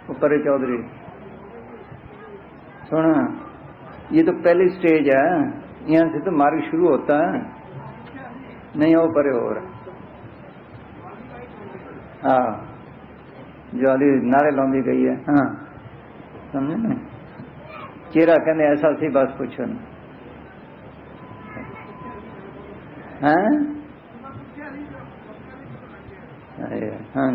ऊपर चौधरी सुना, ये तो पहली स्टेज है, यहाँ से तो मार्ग शुरू होता है, नहीं हो परे हो रहा। हाँ जो अली नारे लौंदी गई है, हाँ समझे ना। चेहरा कहने ऐसा सी बस पूछो ना, हाँ हाँ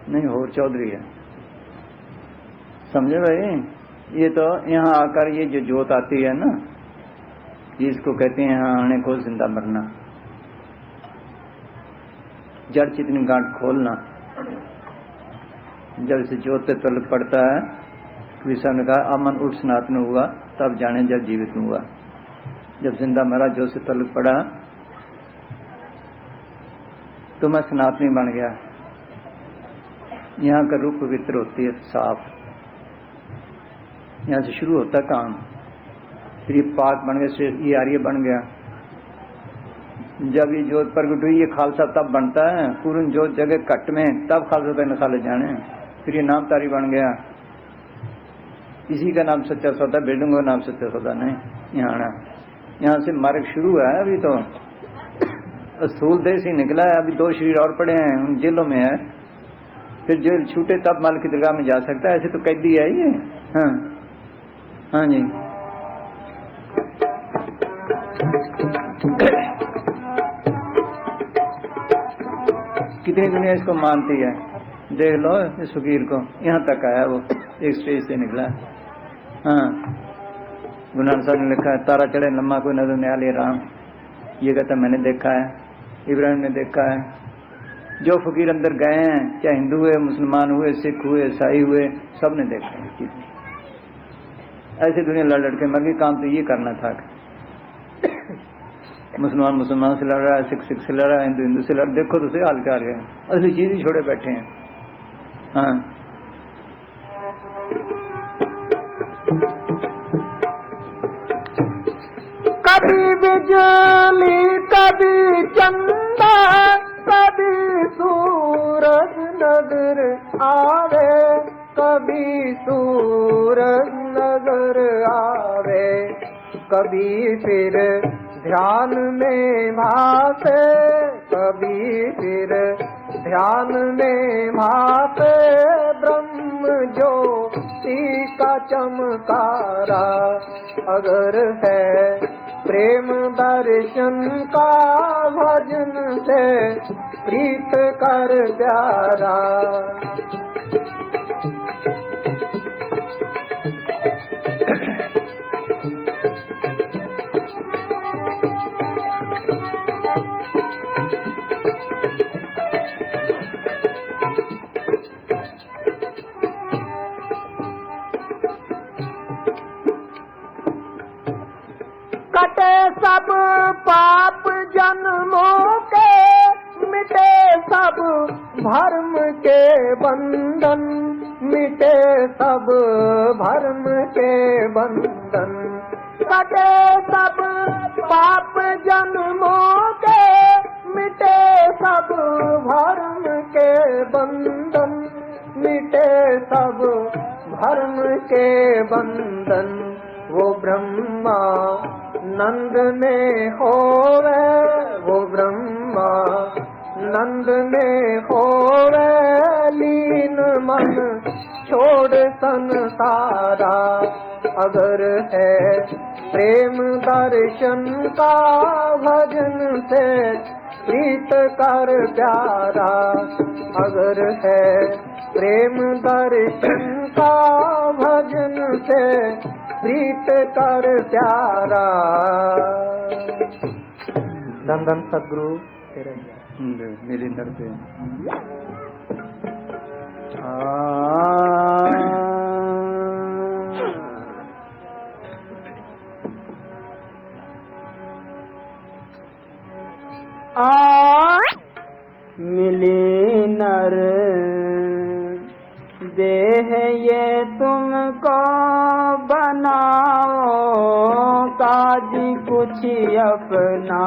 नहीं हो चौधरी है, समझे भाई। ये तो यहाँ आकर ये जो जोत आती है ना, जिसको कहते हैं यहाँ आने को जिंदा मरना, जड़ चितनी गांठ खोलना। जब से जोत पे तल पड़ता है, कृष्ण ने कहा अमन उठ सनातन हुआ, तब जाने जब जीवित हुआ। जब जिंदा मरा जोत से तल पड़ा तो मैं सनातनी बन गया। यहाँ का रूप पवित्र होती है, साफ, यहाँ से शुरू होता काम। फिर ये पाक बन गया, ये आर्य बन गया। जब ये जोत प्रगट हुई, ये खालसा तब बनता है, पूर्ण जोत जगह कट में, तब खालसा पे नखाले जाने। फिर ये नामधारी बन गया, इसी का नाम सच्चा सौदा, बिल्डिंग का नाम सच्चा सौदा नहीं। यहाँ से मार्ग शुरू है। अभी तो स्थूल देश ही निकला है, अभी 2 शरीर और पड़े हैं, उन जेलों में है। फिर जेल छूटे तब माल की दरगाह में जा सकता है, ऐसे तो कैदी है ये। हाँ हाँ जी कितनी दुनिया इसको मानती है, देख लो इस फकीर को, यहाँ तक आया वो, एक स्टेज से निकला। हाँ गुरु नानक साहब ने लिखा है, तारा चढ़े लम्मा कोई नजर नहीं आले राम, ये कहता मैंने देखा है, इब्राहिम ने देखा है। जो फकीर अंदर गए हैं, चाहे हिंदू हुए, मुसलमान हुए, सिख हुए, ईसाई हुए, सब ने देखा है। ऐसे दुनिया लड़ लड़ के मर गई। काम तो ये करना था, मुसलमान से लड़ रहा है, सिख से लड़ रहा है, हिंदू से लड़, देखो तो सही हाल क्या गया, असली चीज ही छोड़े बैठे हैं। हाँ कभी बिजली कभी चंदा, कभी सूरज नजर आवे, कभी सूरज नजर आवे, कभी फिर ध्यान में भासे, कभी फिर ध्यान में भासे, ब्रह्म ज्योति का चमकारा। अगर है प्रेम दर्शन का, भजन से प्रीत कर प्यारा। कटे सब पाप जन्मों के, मिटे सब भर्म के बंधन, मिटे सब भर्म के बंधन। कटे सब पाप जन्मों के, मिटे सब भर्म के बंधन, मिटे सब भर्म के बंधन। वो ब्रह्मा नंद में होवे, वो ब्रह्मा नंद में होवे, लीन मन छोड़ संसारा। अगर है प्रेम दर्शन का, भजन से प्रीत कर प्यारा। अगर है प्रेम दर्शन का, भजन से प्रीत कर प्यारा। धन धन सदगुरु मेरे दर पे। मिली नर देह ये तुमको बनाओ, काज कुछ अपना।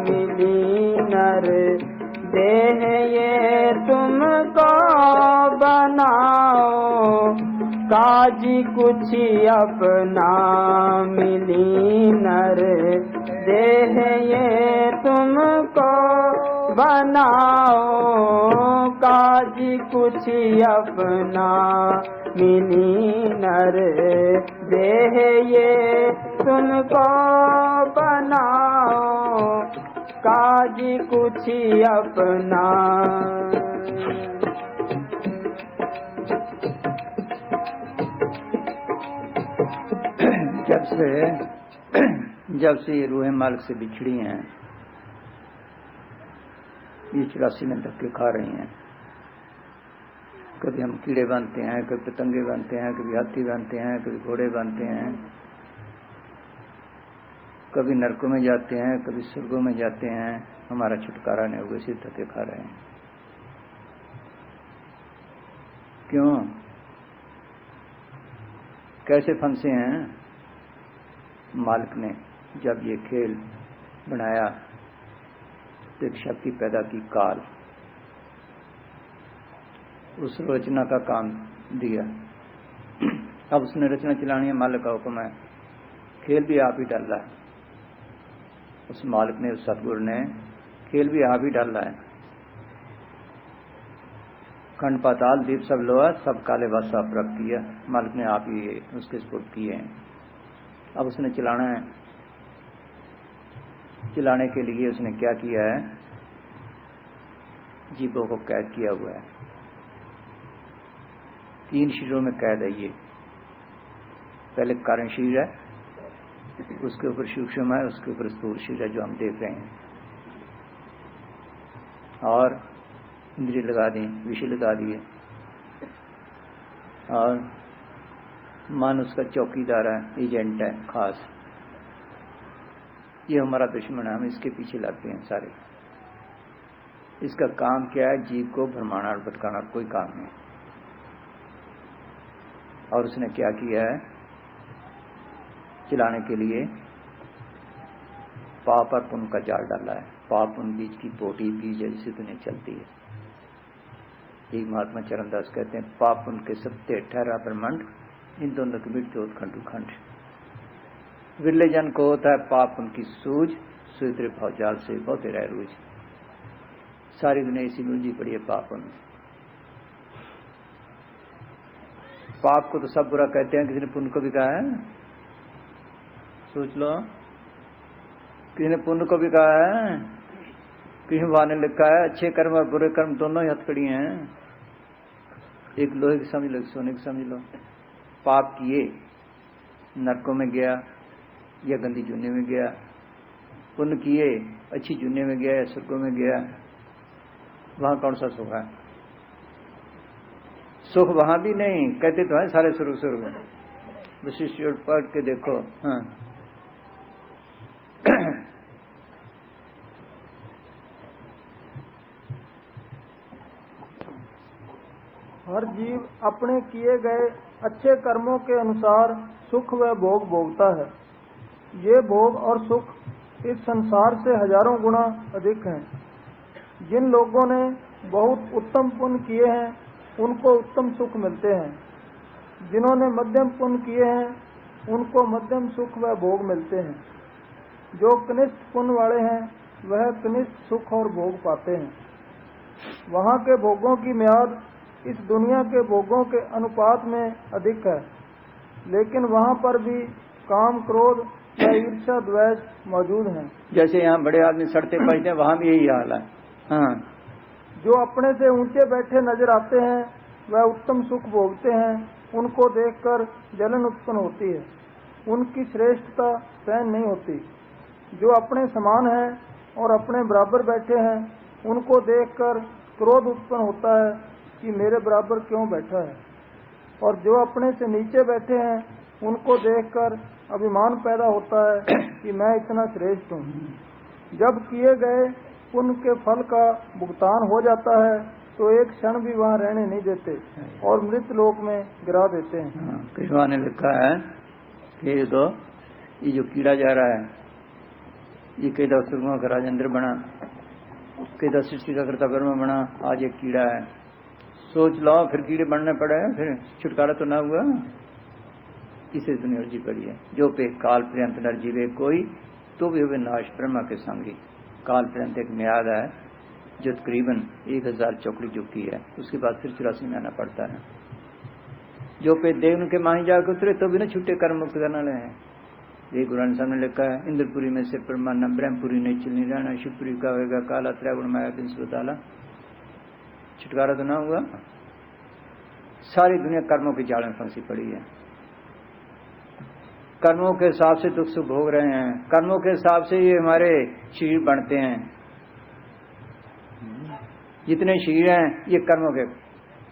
मिली नर देह ये तुमको बनाओ, काज कुछ अपना मिली नर देह ये तुमको बनाओ, काज कुछ अपना मिली नर देह ये तुमको बनाओ, काज कुछ अपना। जब से ये रूहें मालिक से बिछड़ी हैं, ये 84 में धक्के खा रही हैं। कभी हम कीड़े बनते हैं, कभी पतंगे बनते हैं, कभी हाथी बनते हैं, कभी घोड़े बनते हैं, कभी नरकों में जाते हैं, कभी स्वर्गों में जाते हैं। हमारा छुटकारा नहीं होगा, इसी धक्के खा रहे हैं। क्यों? कैसे फंसे हैं? मालिक ने जब ये खेल बनाया तो एक शक्ति पैदा की, काल, उस रचना का काम दिया। अब उसने रचना चलानी है, मालिक का हुक्म है। खेल भी आप ही डाला है, उस मालिक ने, उस सतगुरु ने खेल भी आप ही डाला है। खंड पाताल दीप सब लोहा सब काले बादशाह आप रख दिया, मालिक ने आप ही उसके स्पुर्द किए हैं। अब उसने चलाना है। चलाने के लिए उसने क्या किया है? जीवों को कैद किया हुआ है। 3 शरीरों में कैद है ये। पहले कारण शरीर है, उसके ऊपर सूक्ष्म है, उसके ऊपर स्थूल शरीर है जो हम देख रहे हैं, और इंद्रिय लगा दी, विषय लगा दिए, और मन उसका चौकीदार है, एजेंट है खास। ये हमारा दुश्मन है, हम इसके पीछे लगते हैं सारे। इसका काम क्या है? जीव को भरमाना और भटकाना, कोई काम नहीं। और उसने क्या किया है? चलाने के लिए पाप और पुण्य का जाल डाला है। पाप पुण्य बीज की पोटी बीज जैसी दुनिया चलती है। एक महात्मा चरणदास कहते हैं, पाप पुण्य के सत्य ठहरा ब्रह्मांड, इन दोनों के बीच खंडू खंड। विरले जन को होता है पाप उनकी सूझ, सुधरे भावजाल से बहुत रह रूझ। सारी दुनिया इसी में उलझी पड़ी है पाप उन। पाप को तो सब बुरा कहते हैं, किसी ने पुण्य को भी कहा है? सोच लो, किसी ने पुण्य को भी कहा है? किसी ने लिखा है अच्छे कर्म और बुरे कर्म दोनों ही हथकड़ी हैं। एक लोहे की समझ लो, सोने की समझ लो। पाप किए नरकों में गया या गंदी जूने में गया, पुण्य किए अच्छी जूने में गया या स्वर्गों में गया। वहां कौन सा सुख है? सुख वहां भी नहीं, कहते तो है सारे स्वर्ग में। विशिष्ट पढ़ के देखो। हाँ हर जीव अपने किए गए अच्छे कर्मों के अनुसार सुख व भोग भोगता है। ये भोग और सुख इस संसार से हजारों गुना अधिक हैं। जिन लोगों ने बहुत उत्तम पुण्य किए हैं उनको उत्तम सुख मिलते हैं। जिन्होंने मध्यम पुण्य किए हैं उनको मध्यम सुख व भोग मिलते हैं। जो कनिष्ठ पुण्य वाले हैं वह कनिष्ठ सुख और भोग पाते हैं। वहाँ के भोगों की म्याद इस दुनिया के भोगों के अनुपात में अधिक है, लेकिन वहाँ पर भी काम क्रोध या ईर्ष्या द्वेष मौजूद हैं। जैसे यहाँ बड़े आदमी सड़ते पड़ते हैं, वहाँ भी यही हाल है। हाँ, जो अपने से ऊंचे बैठे नजर आते हैं वह उत्तम सुख भोगते हैं। उनको देखकर जलन उत्पन्न होती है, उनकी श्रेष्ठता सहन नहीं होती। जो अपने समान हैं और अपने बराबर बैठे हैं उनको देखकर क्रोध उत्पन्न होता है कि मेरे बराबर क्यों बैठा है। और जो अपने से नीचे बैठे हैं उनको देखकर अभिमान पैदा होता है कि मैं इतना श्रेष्ठ हूँ। जब किए गए पुण्य के फल का भुगतान हो जाता है तो एक क्षण भी वहाँ रहने नहीं देते और मृत लोक में गिरा देते हैं। कृष्णा ने लिखा है कि ये जो कीड़ा जा रहा है, ये कई दस सुरगों का राजेंद्र बना, कई दस सृष्टि का कर्ता ब्रह्म बना, आज एक कीड़ा है। सोच लो, फिर कीड़े बढ़ने पड़े, फिर छुटकारा तो ना हुआ। इसे दुनिया अर्जी पड़ी है। जो पे काल पर्यंत नर जीवे कोई, तो भी हुए नाश ब्रह्मा के संगी। काल पर्यंत एक म्याद है जो तकरीबन 1000 चौकड़ी युग की है, उसके बाद फिर 84 में आना पड़ता है। जो पे देव के माही जाकर उतरे तो भी न छूटे कर्म मुक्त करने वाले हैं। ये गुरु साहब ने लिखा है, इंद्रपुरी में से परमाना ब्रह्मपुरी नहीं चलनी रहना, शिवपुरी का होगा काला त्रैगुण माया बिंस बताला। छुटकारा तो ना हुआ। सारी दुनिया कर्मों की जाल में फंसी पड़ी है। कर्मों के हिसाब से दुख सुख भोग रहे हैं, कर्मों के हिसाब से ये हमारे शरीर बनते हैं। जितने शरीर हैं ये कर्मों के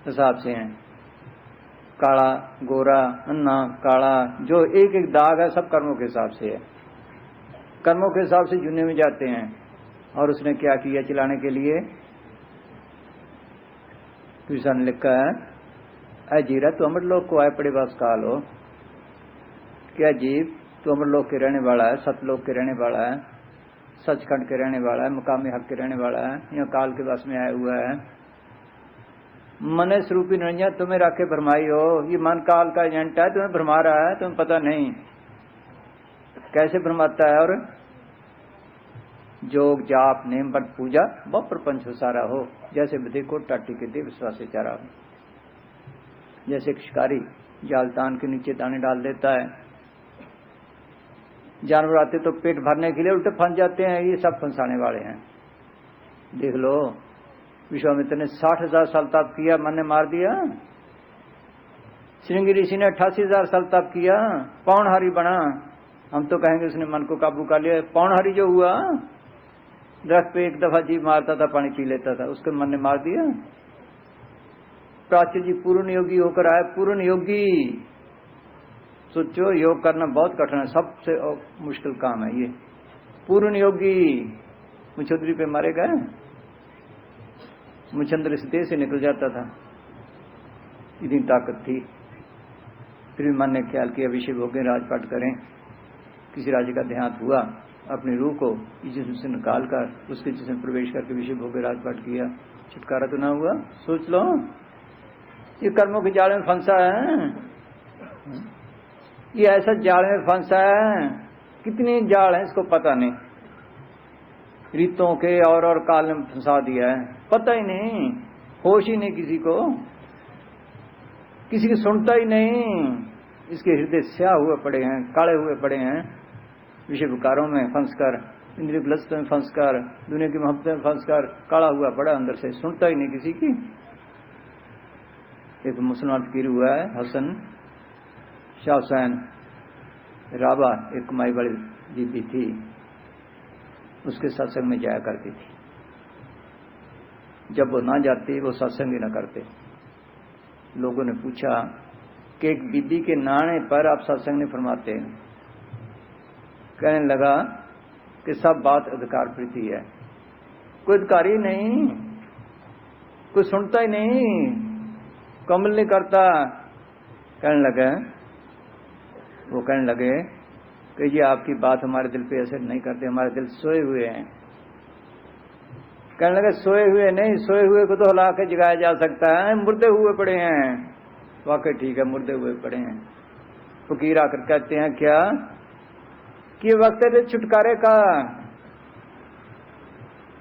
हिसाब से हैं। काला गोरा अन्ना काला, जो एक एक दाग है सब कर्मों के हिसाब से है। कर्मों के हिसाब से जुने में जाते हैं। और उसने क्या किया चलाने के लिए? कृष्ण ने लिखा है, अ जीरा तू अमरलोक को आए पड़े बस काल हो। क्या जीव तू अमरलोक के रहने वाला है, सतलोक के रहने वाला है, सचखंड के रहने वाला है, मुकामी हक के रहने वाला है, यहाँ काल के बस में आया हुआ है। मन स्वरूपी निरंजन तुम्हें रखे भरमाई हो। ये मन काल का एजेंट है, तुम्हें भरमा रहा है, तुम्हें पता नहीं कैसे भरमाता है। और जोग जाप नेम व्रत पूजा व प्रपंच सारा हो, जैसे बधे को टाटी के दे विश्वास से चारा हो। जैसे एक शिकारी जाल तान के नीचे दाने डाल देता है, जानवर आते तो पेट भरने के लिए उल्टे फंस जाते हैं, ये सब फंसाने वाले हैं। देख लो, विश्वामित्र ने 60,000 साल तप किया, मन ने मार दिया। श्रृंगी ऋषि ने 88,000 साल तप किया, पौनहारी बना। हम तो कहेंगे उसने मन को काबू कर लिया। पौनहारी जो हुआ, दरख्त पे एक दफा जीव मारता था, पानी पी लेता था, उसके मन ने मार दिया। प्राची जी पूर्ण योगी होकर आए, पूर्ण योगी। सोचो, योग करना बहुत कठिन है, सबसे मुश्किल काम है ये। पूर्ण योगी मुछुंदरी पे मारे गए, मुचंद्र इस देह से निकल जाता था, इतनी ताकत थी। फिर भी मन ने ख्याल किया विषय भोगे राजपाट करें। किसी राज्य का देहांत हुआ, अपनी रूह को जिसम से निकाल कर उसके जिसम प्रवेश करके विषय भोगे राजपाट किया। छुटकारा तो ना हुआ। सोच लो, ये कर्मों के जाल में फंसा है, ये ऐसा जाल में फंसा है, कितनी जाल है इसको पता नहीं। रीतों के और काल में फंसा दिया है, पता ही नहीं, होश ही नहीं किसी को, किसी की सुनता ही नहीं। इसके हृदय स्याह हुए पड़े हैं, काले हुए पड़े हैं, विषय विकारों में फंसकर, इंद्रिय ग्लस्त में फंसकर, दुनिया की मोहब्बत में फंसकर काला हुआ पड़ा अंदर से, सुनता ही नहीं किसी की। एक मुसलमान फकीर हुआ है, हसन शाह हुसैन राबा, एक कमाई वाली बीबी थी, उसके सत्संग में जाया करती थी। जब वो ना जाती, वो सत्संग ही ना करते। लोगों ने पूछा कि एक बीबी के नाने पर आप सत्संग नहीं फरमाते। कहने लगा कि सब बात अधिकार प्रीति है, कोई अधिकार ही नहीं, कोई सुनता ही नहीं, कमल नहीं करता। वो कहने लगे कि ये आपकी बात हमारे दिल पे असर नहीं करते, हमारे दिल सोए हुए हैं। कहने लगे सोए हुए नहीं, सोए हुए को तो हिला के जगाया जा सकता है, मुर्दे हुए पड़े हैं। वाकई ठीक है, मुर्दे हुए पड़े हैं। फकीर आकर कहते हैं क्या कि वक्त है छुटकारे का,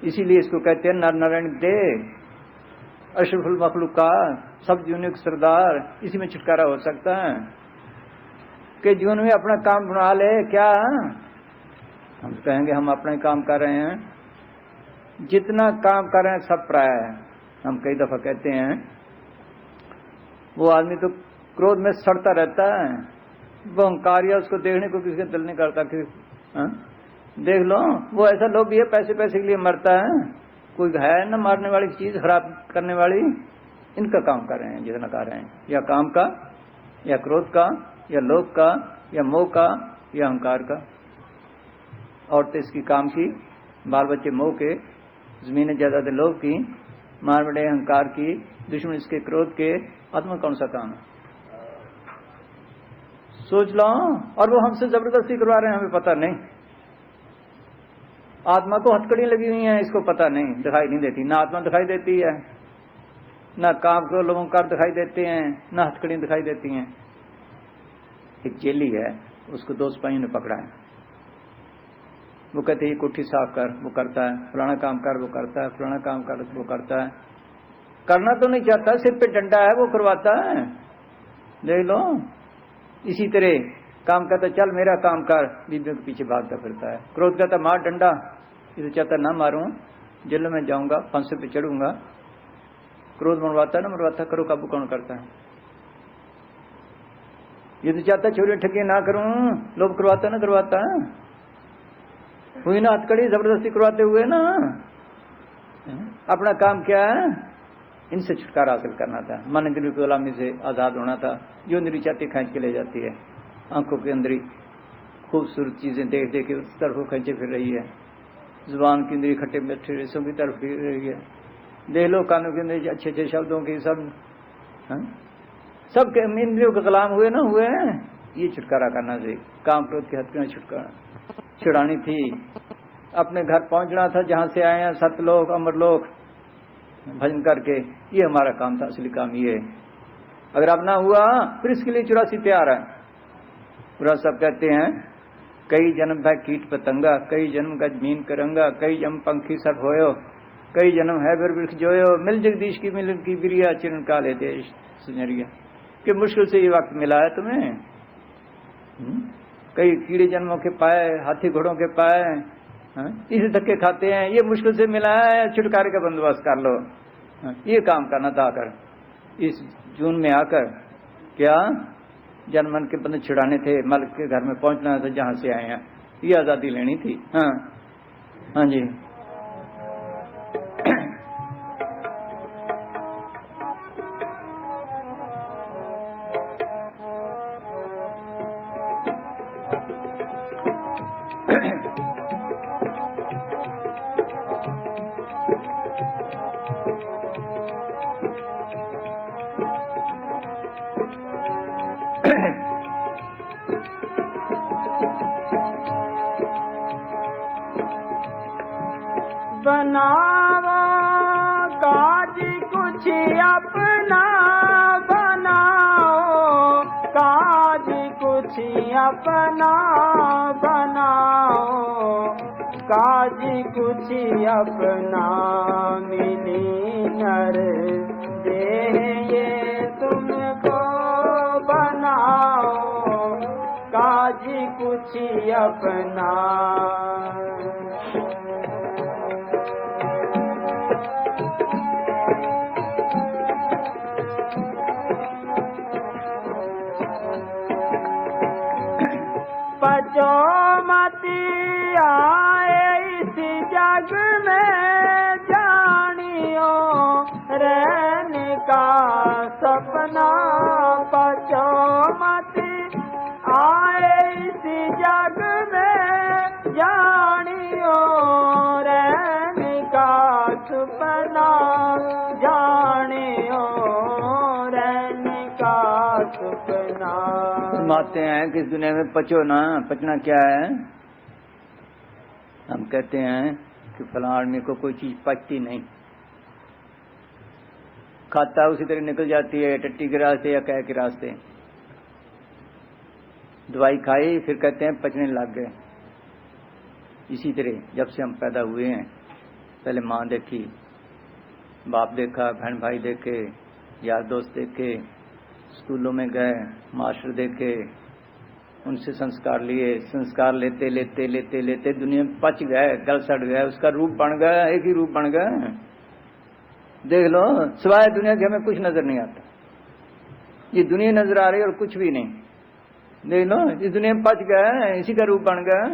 इसीलिए इसको कहते हैं नर नारायण दे, अशरफुल मखलूका, सब जीवनों के सरदार। इसी में छुटकारा हो सकता है कि जीवन में अपना काम बना ले। क्या हम कहेंगे हम अपना ही काम कर रहे हैं, जितना काम कर रहे हैं सब पराया है। हम कई दफा कहते हैं वो आदमी तो क्रोध में सड़ता रहता है, वो अहंकारिया, उसको देखने को किसी का दिल नहीं करता कि देख लो, वो ऐसा लोग भी है पैसे पैसे के लिए मरता है, कोई है न मारने वाली चीज, खराब करने वाली। इनका काम कर रहे हैं जितना कर रहे हैं, या काम का, या क्रोध का, या लोभ का, या मोह का, या अहंकार का। औरतें इसकी काम की, बाल बच्चे मोह के, जमीनें जायदादें लोभ की, मार बड़े अहंकार की, दुश्मन इसके क्रोध के। आत्मा कौन सा काम है? सोच लो। और वो हमसे जबरदस्ती करवा रहे हैं, हमें पता नहीं। आत्मा को हथकड़ी लगी हुई है, इसको पता नहीं, दिखाई नहीं देती, ना आत्मा दिखाई देती है। ना काम को लोगों का दिखाई देते हैं, ना हथकड़ी दिखाई देती हैं। एक जेली है, उसको 2 सिपाहियों ने पकड़ा है। वो कहते हैं ये कोठी साफ कर, वो करता है, फलाना काम कर, वो करता है, फलाना काम कर, वो करता है। करना तो नहीं चाहता, सिर पे डंडा है, वो करवाता है। देख लो, इसी तरह काम कहता चल मेरा काम कर, बीबियों के पीछे भागता फिरता है। क्रोध कहता मार डंडा, इसे चाहता ना मारूं, जेल में जाऊंगा, फांसी पे चढ़ूंगा। क्रोध मरवाता ना मरवाता, करो काबू कौन करता है। ये तो चाहता चोरी ठगी ना करूं, लोग करवाता ना करवाता हुई ना हथकड़ी, जबरदस्ती करवाते हुए ना। अपना काम क्या है, इनसे छुटकारा हासिल करना था, मन इंद्रियों की गुलामी से आजाद होना था। जो इंद्री चाहती खींच के ले जाती है, आंखों के अंदर खूबसूरत चीजें देख देख के उस तरफ खींचे फिर रही है। जुबान की इंद्री खट्टे मीठे रेशों की तरफ फिर रही है। देख लो कानों के अंदर अच्छे अच्छे शब्दों की सब के इंद्रियों के गुलाम हुए ना हुए। ये छुटकारा करना चाहिए, काम क्रोध के हद में छुड़ानी थी। अपने घर पहुंचना था जहां से आए हैं, सतलोक अमरलोक भजन करके। ये हमारा काम था, असली काम ये। अगर अब ना हुआ फिर इसके लिए 84 तैयार है। पूरा सब कहते हैं कई जन्म भय कीट पतंगा, कई जन्म का जमीन करंगा, कई जन्म पंखी सब होयो, कई जन्म है फिर वृक्ष जोयो, मिल जगदीश की मिलन की बिरिया चिरन काले देश सुनरिया। कि मुश्किल से ये वक्त मिला है तुम्हें। कई कीड़े जन्मों के पाए, हाथी घोड़ों के पाए, इसे धक्के खाते हैं। ये मुश्किल से मिला है, छुटकारे का बंदोबस्त कर लो। ये काम करना था आकर इस जून में आकर। क्या जन मन के बंधन छुड़ाने थे, मलिक के घर में पहुंचना था जहां से आए हैं। ये आजादी लेनी थी। हाँ हाँ जी। बनाओ काज कुछ अपना, बनाओ काज कुछ अपना, बनाओ काज कुछ अपना। मिली नर देह ये तुमको, बनाओ काज कुछ अपना। पचो मती आए इस जग में, जानियो रहने का सपना। पचो मती आए इस जग में, जानियो रहने का सपना। जानियो रहने का सपना। फरमाते हैं कि इस दुनिया में पचो ना। पचना क्या है? हम कहते हैं कि फलां आदमी को कोई चीज पचती नहीं, खाता उसी तरह निकल जाती है, टट्टी के रास्ते या कह के रास्ते। दवाई खाई फिर कहते हैं पचने लग गए। इसी तरह जब से हम पैदा हुए हैं, पहले माँ देखी, बाप देखा, बहन भाई देखे, यार दोस्त देखे, स्कूलों में गए, मास्टर देखे, उनसे संस्कार लिए। संस्कार लेते लेते लेते लेते दुनिया में पच गए, गल सड़ गए, उसका रूप बन गया, एक ही रूप बन गया। देख लो, सिवाय दुनिया के हमें कुछ नजर नहीं आता। ये दुनिया नजर आ रही है और कुछ भी नहीं। देख लो, इस दुनिया में पच गया, इसी का रूप बन गया।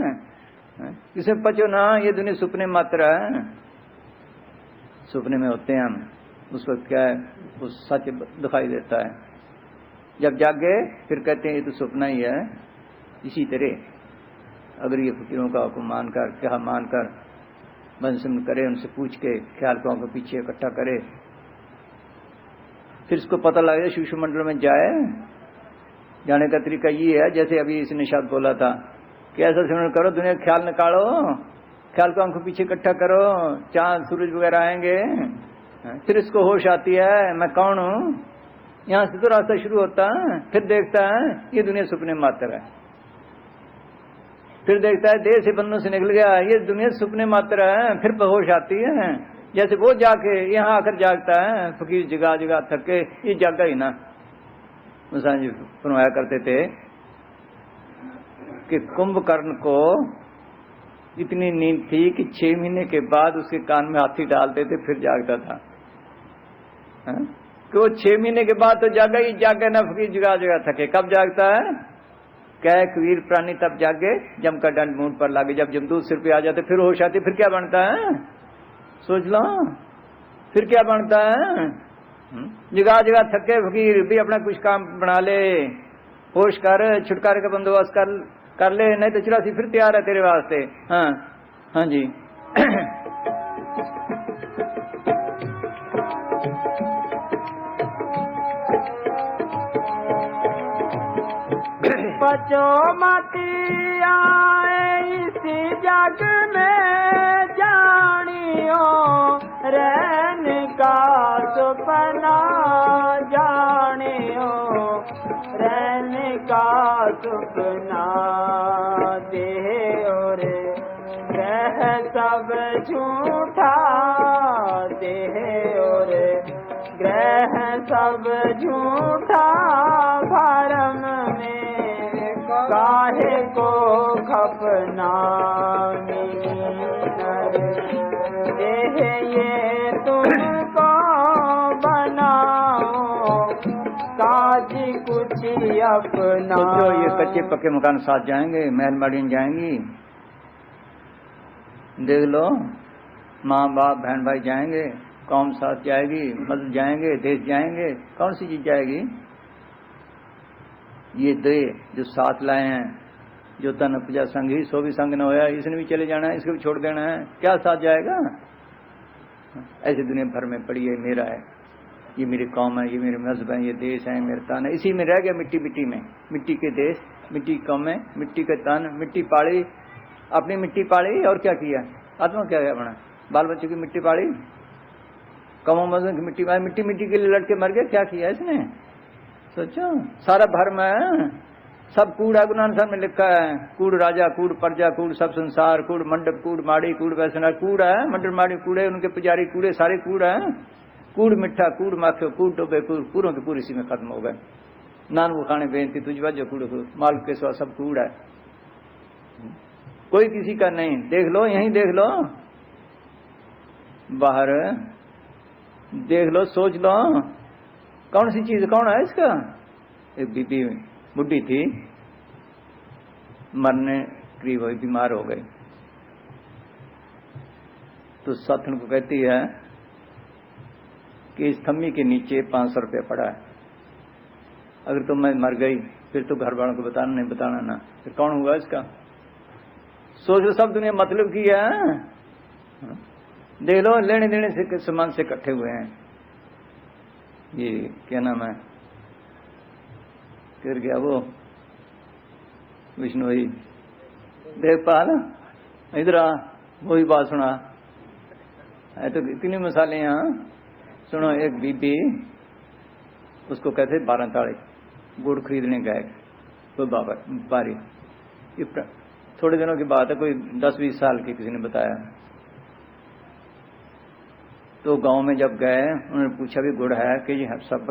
इसे पचो ना, ये दुनिया सुपने मात्र है। सुपने में होते हैं हम, उस वक्त क्या है, वो सच दिखाई देता है। जब जागे फिर कहते हैं ये तो सपना ही है। इसी तरह अगर ये फकीरों का हुक्म मानकर, क्या मानकर बंसम करे, उनसे पूछ के ख्याल को आंखों पीछे इकट्ठा करे, फिर इसको पता लगे शिशु मंडल में जाए। जाने का तरीका ये है, जैसे अभी इसने शब्द बोला था कि ऐसा सिमरन करो, दुनिया का ख्याल निकालो, ख्याल को आंखों पीछे इकट्ठा करो, चांद सूरज वगैरह आएंगे, फिर इसको होश आती है मैं कौन हूं, यहां से तो रास्ता शुरू होता है। फिर देखता है ये दुनिया सुपने मात्र है, फिर देखता है देह से बंधनों से निकल गया, ये दुनिया सुपने मात्र है। फिर होश आती है, जैसे वो जाके यहाँ आकर जागता है, फकीर जगा जगा थक के, ये जागा ही ना। मुसा जी फरमाया करते थे कि कुंभकर्ण को इतनी नींद थी कि 6 महीने के बाद उसके कान में हाथी डालते थे फिर जागता था। कि वो 6 महीने के बाद तो जागा ही जागा ना, फकीर जगा जगा थके। कब जागता है, क्या वीर प्राणी तब जागे जम का दंड मुंह पर लागे। जब जमदूत सिर पे आ जाते फिर होश आती, फिर क्या बनता है सोच लो, फिर क्या बनता है। जगा जगा थके फकीर भी अपना कुछ काम बना ले, होश कर, छुटकारे का बंदोबस्त कर ले, नहीं तो 84 फिर तैयार है तेरे वास्ते। हाँ हाँ जी। बचो मती आए इसी जग में, जानियो रहने का सपना, जानियो रहने का सपना। देह और ग्रह सब झूठा, देह और ग्रह सब झूठा, भरम में काहे को खपना। देह ये तुमको बनाओ, काज कुछ अपना। तो ये कच्चे पक्के मकान साथ जाएंगे, महल मड़ीन जाएंगी, देख लो माँ बाप बहन भाई जाएंगे, कौम साथ जाएगी, मस्जिद जाएंगे, देश जाएंगे, कौन सी चीज जाएगी। ये दे जो साथ लाए हैं, जो तन उपजा संग ही सो भी संग न होया, इसने भी चले जाना है, इसको भी छोड़ देना है, क्या साथ जाएगा। ऐसे दुनिया भर में पड़ी है, मेरा है, ये मेरी कौम है, ये मेरे मजहब है, ये देश है, मेरे तन है, इसी में रह गया मिट्टी मिट्टी में। मिट्टी के देश, मिट्टी की कौमें, मिट्टी के तन, मिट्टी पाड़ी, अपनी मिट्टी पाड़ी और क्या किया। आत्मा क्या है अपना, बाल बच्चों की मिट्टी पाड़ी, कौमों मजहब की मिट्टी पाड़ी, मिट्टी मिट्टी के लिए लड़के मर गए, क्या किया इसने। सोचो सारा भरम है, सब कूड़ है। गुरु नानक साहब में लिखा है, कूड़ राजा, कूड़ प्रजा, कूड़ सब संसार, कूड़ मंडप, कूड़ माड़ी, कूड़ वैसना, कूड़ है। मंडप माड़ी कूड़े, उनके पुजारी कूड़े, सारे कूड़ है। कूड़ मिठा, कूड़ माखियो, कूड़ टोबे, कूड़ों के पूरे इसी में खत्म हो गए। नान वो खाने बेनती तुझ वजह कूड़, माल के सिवा सब कूड़ है, कोई किसी का नहीं। देख लो, यहीं देख लो, बाहर देख लो, सोच लो कौन सी चीज कौन है इसका। एक बीबी बुढ़ी थी, मरने करीब हुई, बीमार हो गई, तो सतन को कहती है कि इस थम्मी के नीचे 500 रुपया पड़ा है, अगर तो मैं मर गई फिर तो घर वालों को बताना नहीं, बताना ना, फिर कौन हुआ इसका। सोच लो, सब दुनिया मतलब की है। देख लो, लेने देने से सामान से इकट्ठे हुए हैं। ये क्या नाम है, गिर गया वो विष्णु ही देवपाल, इधर आ, वही बात सुना है। तो इतनी मसाले यहाँ सुनो। एक बीबी, उसको कहते 12 ताड़े, गुड़ खरीदने गए कोई बारी, थोड़े दिनों की बात है, कोई 10-20 साल की, किसी ने बताया। तो गांव में जब गए, उन्होंने पूछा भी गुड़ है कि ये सब,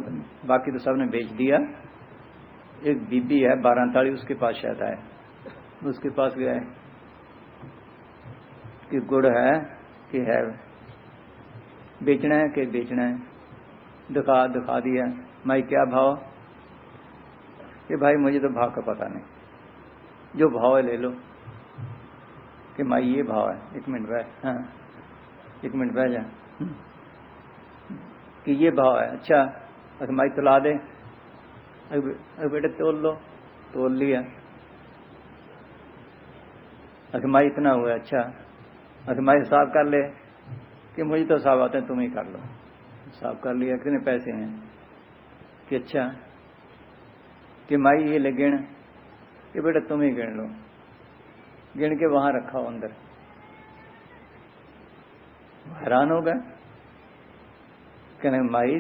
बाकी तो सबने बेच दिया। एक बीबी है 12 ताड़ी, उसके पास शायद आए, उसके पास गए कि गुड़ है कि है, बेचना है कि बेचना है। दिखा दिया। मैं क्या भाव, कि भाई मुझे तो भाव का पता नहीं, जो भाव है ले लो। कि माई ये भाव है, 1 मिनट बैठ, हाँ 1 मिनट बैठ जा, कि ये भाव है। अच्छा, अगर माई तुला दे, अगर बेटे तोल लो, तोल लिया। अगर माई इतना हुआ, अच्छा अगर माई हिसाब कर ले, कि मुझे तो हिसाब आते हैं, तुम ही कर लो। हिसाब कर लिया, कितने पैसे हैं, कि अच्छा कि माई ये ले गिन, कि बेटा तुम ही गिन लो। गिन के वहां रखा हो अंदर। हैरान हो गए, कहने माई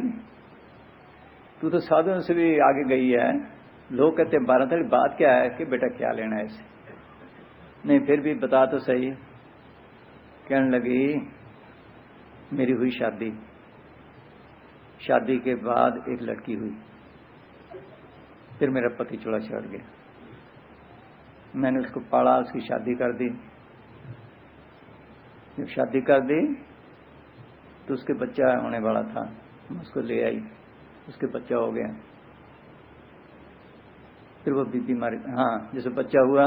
तू तो साधुओं से भी आगे गई है, लोग कहते 12 तक बात क्या है कि बेटा क्या लेना है इसे, नहीं फिर भी बता तो सही। कहने लगी मेरी हुई शादी, शादी के बाद एक लड़की हुई, फिर मेरा पति चूल्हा चढ़ गया, मैंने उसको पाला, उसकी शादी कर दी। जब शादी कर दी तो उसके बच्चा होने वाला था, मैं उसको ले आई, उसके बच्चा हो गया। फिर वो बीबी मारी, हाँ जैसे बच्चा हुआ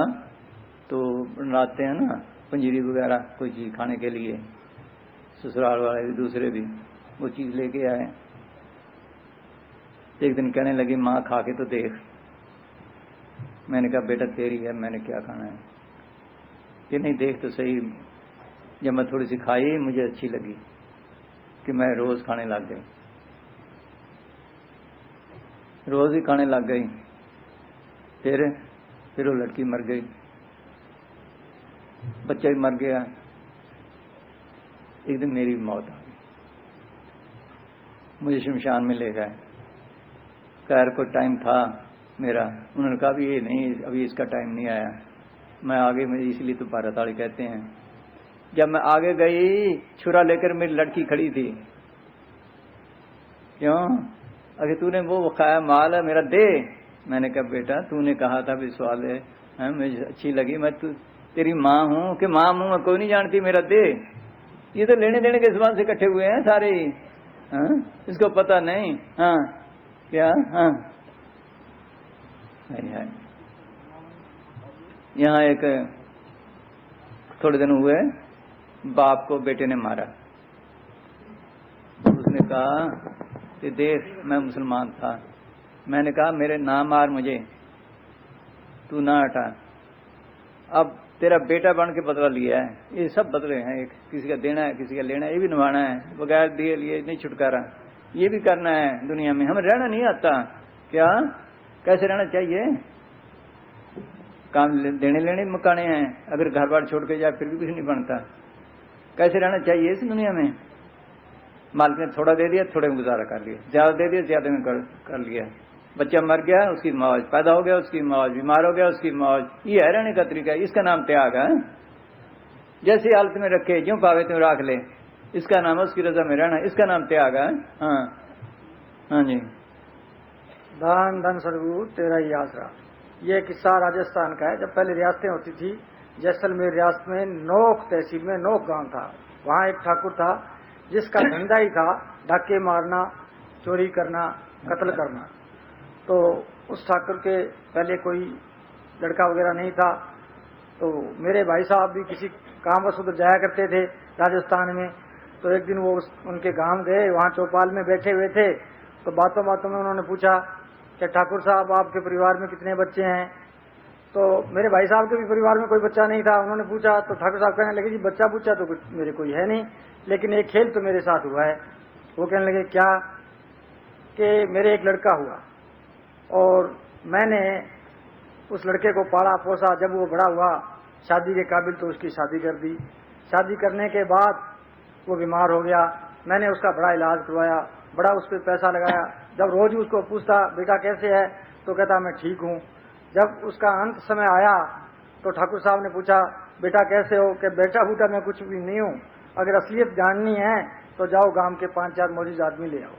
तो बनाते हैं ना पंजीरी वगैरह कोई चीज़ खाने के लिए, ससुराल वाले भी दूसरे भी वो चीज़ लेके आए। एक दिन कहने लगी माँ खा के तो देख। मैंने कहा बेटा तेरी है, मैंने क्या खाना है, कि नहीं देख तो सही। जब मैं थोड़ी सी खाई मुझे अच्छी लगी कि मैं रोज़ खाने लग गई, रोज़ ही खाने लग गई। फिर वो लड़की मर गई, बच्चा भी मर गया। एक दिन मेरी मौत आ गई, मुझे शमशान में ले गए। खैर को टाइम था मेरा, उन्होंने कहा भी ये नहीं अभी इसका टाइम नहीं आया। मैं आगे, मुझे इसलिए तो भारताड़ी कहते हैं। जब मैं आगे गई छुरा लेकर मेरी लड़की खड़ी थी, क्यों अगर तूने वो खाया माल है मेरा दे। मैंने कहा बेटा तूने कहा था भी सवाल है मुझे अच्छी लगी, मैं तू तेरी माँ हूँ कि माँ हूँ मैं कोई नहीं जानती, मेरा दे। ये तो लेने देने के सवाल से इकट्ठे हुए हैं सारे, हाँ इसको पता नहीं। हाँ क्या, हाँ है। यहाँ एक थोड़े दिन हुए बाप को बेटे ने मारा, उसने कहा कि देख मैं मुसलमान था। मैंने कहा मेरे ना मार मुझे, तू ना हटा, अब तेरा बेटा बन के बदला लिया है। ये सब बदले हैं, एक किसी का देना है किसी का लेना है, ये भी निभाना है, बगैर दिए लिए नहीं छुटकारा, ये भी करना है दुनिया में। हमें रहना नहीं आता क्या, कैसे रहना चाहिए, काम देने लेने मकाने हैं, अगर घर बार छोड़ के जाए फिर भी कुछ नहीं बनता। कैसे रहना चाहिए इस दुनिया में। मालिक ने थोड़ा दे दिया, थोड़े में गुजारा कर लिया, ज्यादा दे दिया ज्यादा में कर लिया। बच्चा मर गया उसकी मौज, पैदा हो गया उसकी मौज, बीमार हो गया उसकी मौज, ये है रहने का तरीका, इसका नाम त्याग है। जैसी हालत में रखे जो पावे त्यों राख ले, इसका नाम है उसकी रजा में रहना, इसका नाम त्याग है। हाँ हाँ जी। धन धन सदगुरु तेरा ही आसरा। ये किस्सा राजस्थान का है। जब पहले रियासतें होती थी, जैसलमेर रियासत में नोक तहसील में नोक गांव था, वहाँ एक ठाकुर था जिसका धंधा ही था डाके मारना, चोरी करना, कत्ल करना। तो उस ठाकुर के पहले कोई लड़का वगैरह नहीं था, तो मेरे भाई साहब भी किसी काम वश उधर जाया करते थे राजस्थान में। तो एक दिन वो उनके गांव गए, वहाँ चौपाल में बैठे हुए थे, तो बातों बातों में उन्होंने पूछा कि ठाकुर साहब आपके परिवार में कितने बच्चे हैं। तो मेरे भाई साहब के भी परिवार में कोई बच्चा नहीं था। उन्होंने पूछा तो ठाकुर साहब कहने लगे जी बच्चा पूछा तो कुछ मेरे कोई है नहीं, लेकिन एक खेल तो मेरे साथ हुआ है। वो कहने लगे क्या, कि मेरे एक लड़का हुआ और मैंने उस लड़के को पाला पोसा, जब वो बड़ा हुआ शादी के काबिल तो उसकी शादी कर दी। शादी करने के बाद वो बीमार हो गया, मैंने उसका बड़ा इलाज करवाया, बड़ा उस पर पैसा लगाया। जब रोज उसको पूछता बेटा कैसे है तो कहता मैं ठीक हूँ। जब उसका अंत समय आया तो ठाकुर साहब ने पूछा बेटा कैसे हो, कि बेटा बूटा मैं कुछ भी नहीं हूँ, अगर असलियत जाननी है तो जाओ गांव के 5-4 मौजूद आदमी ले आओ।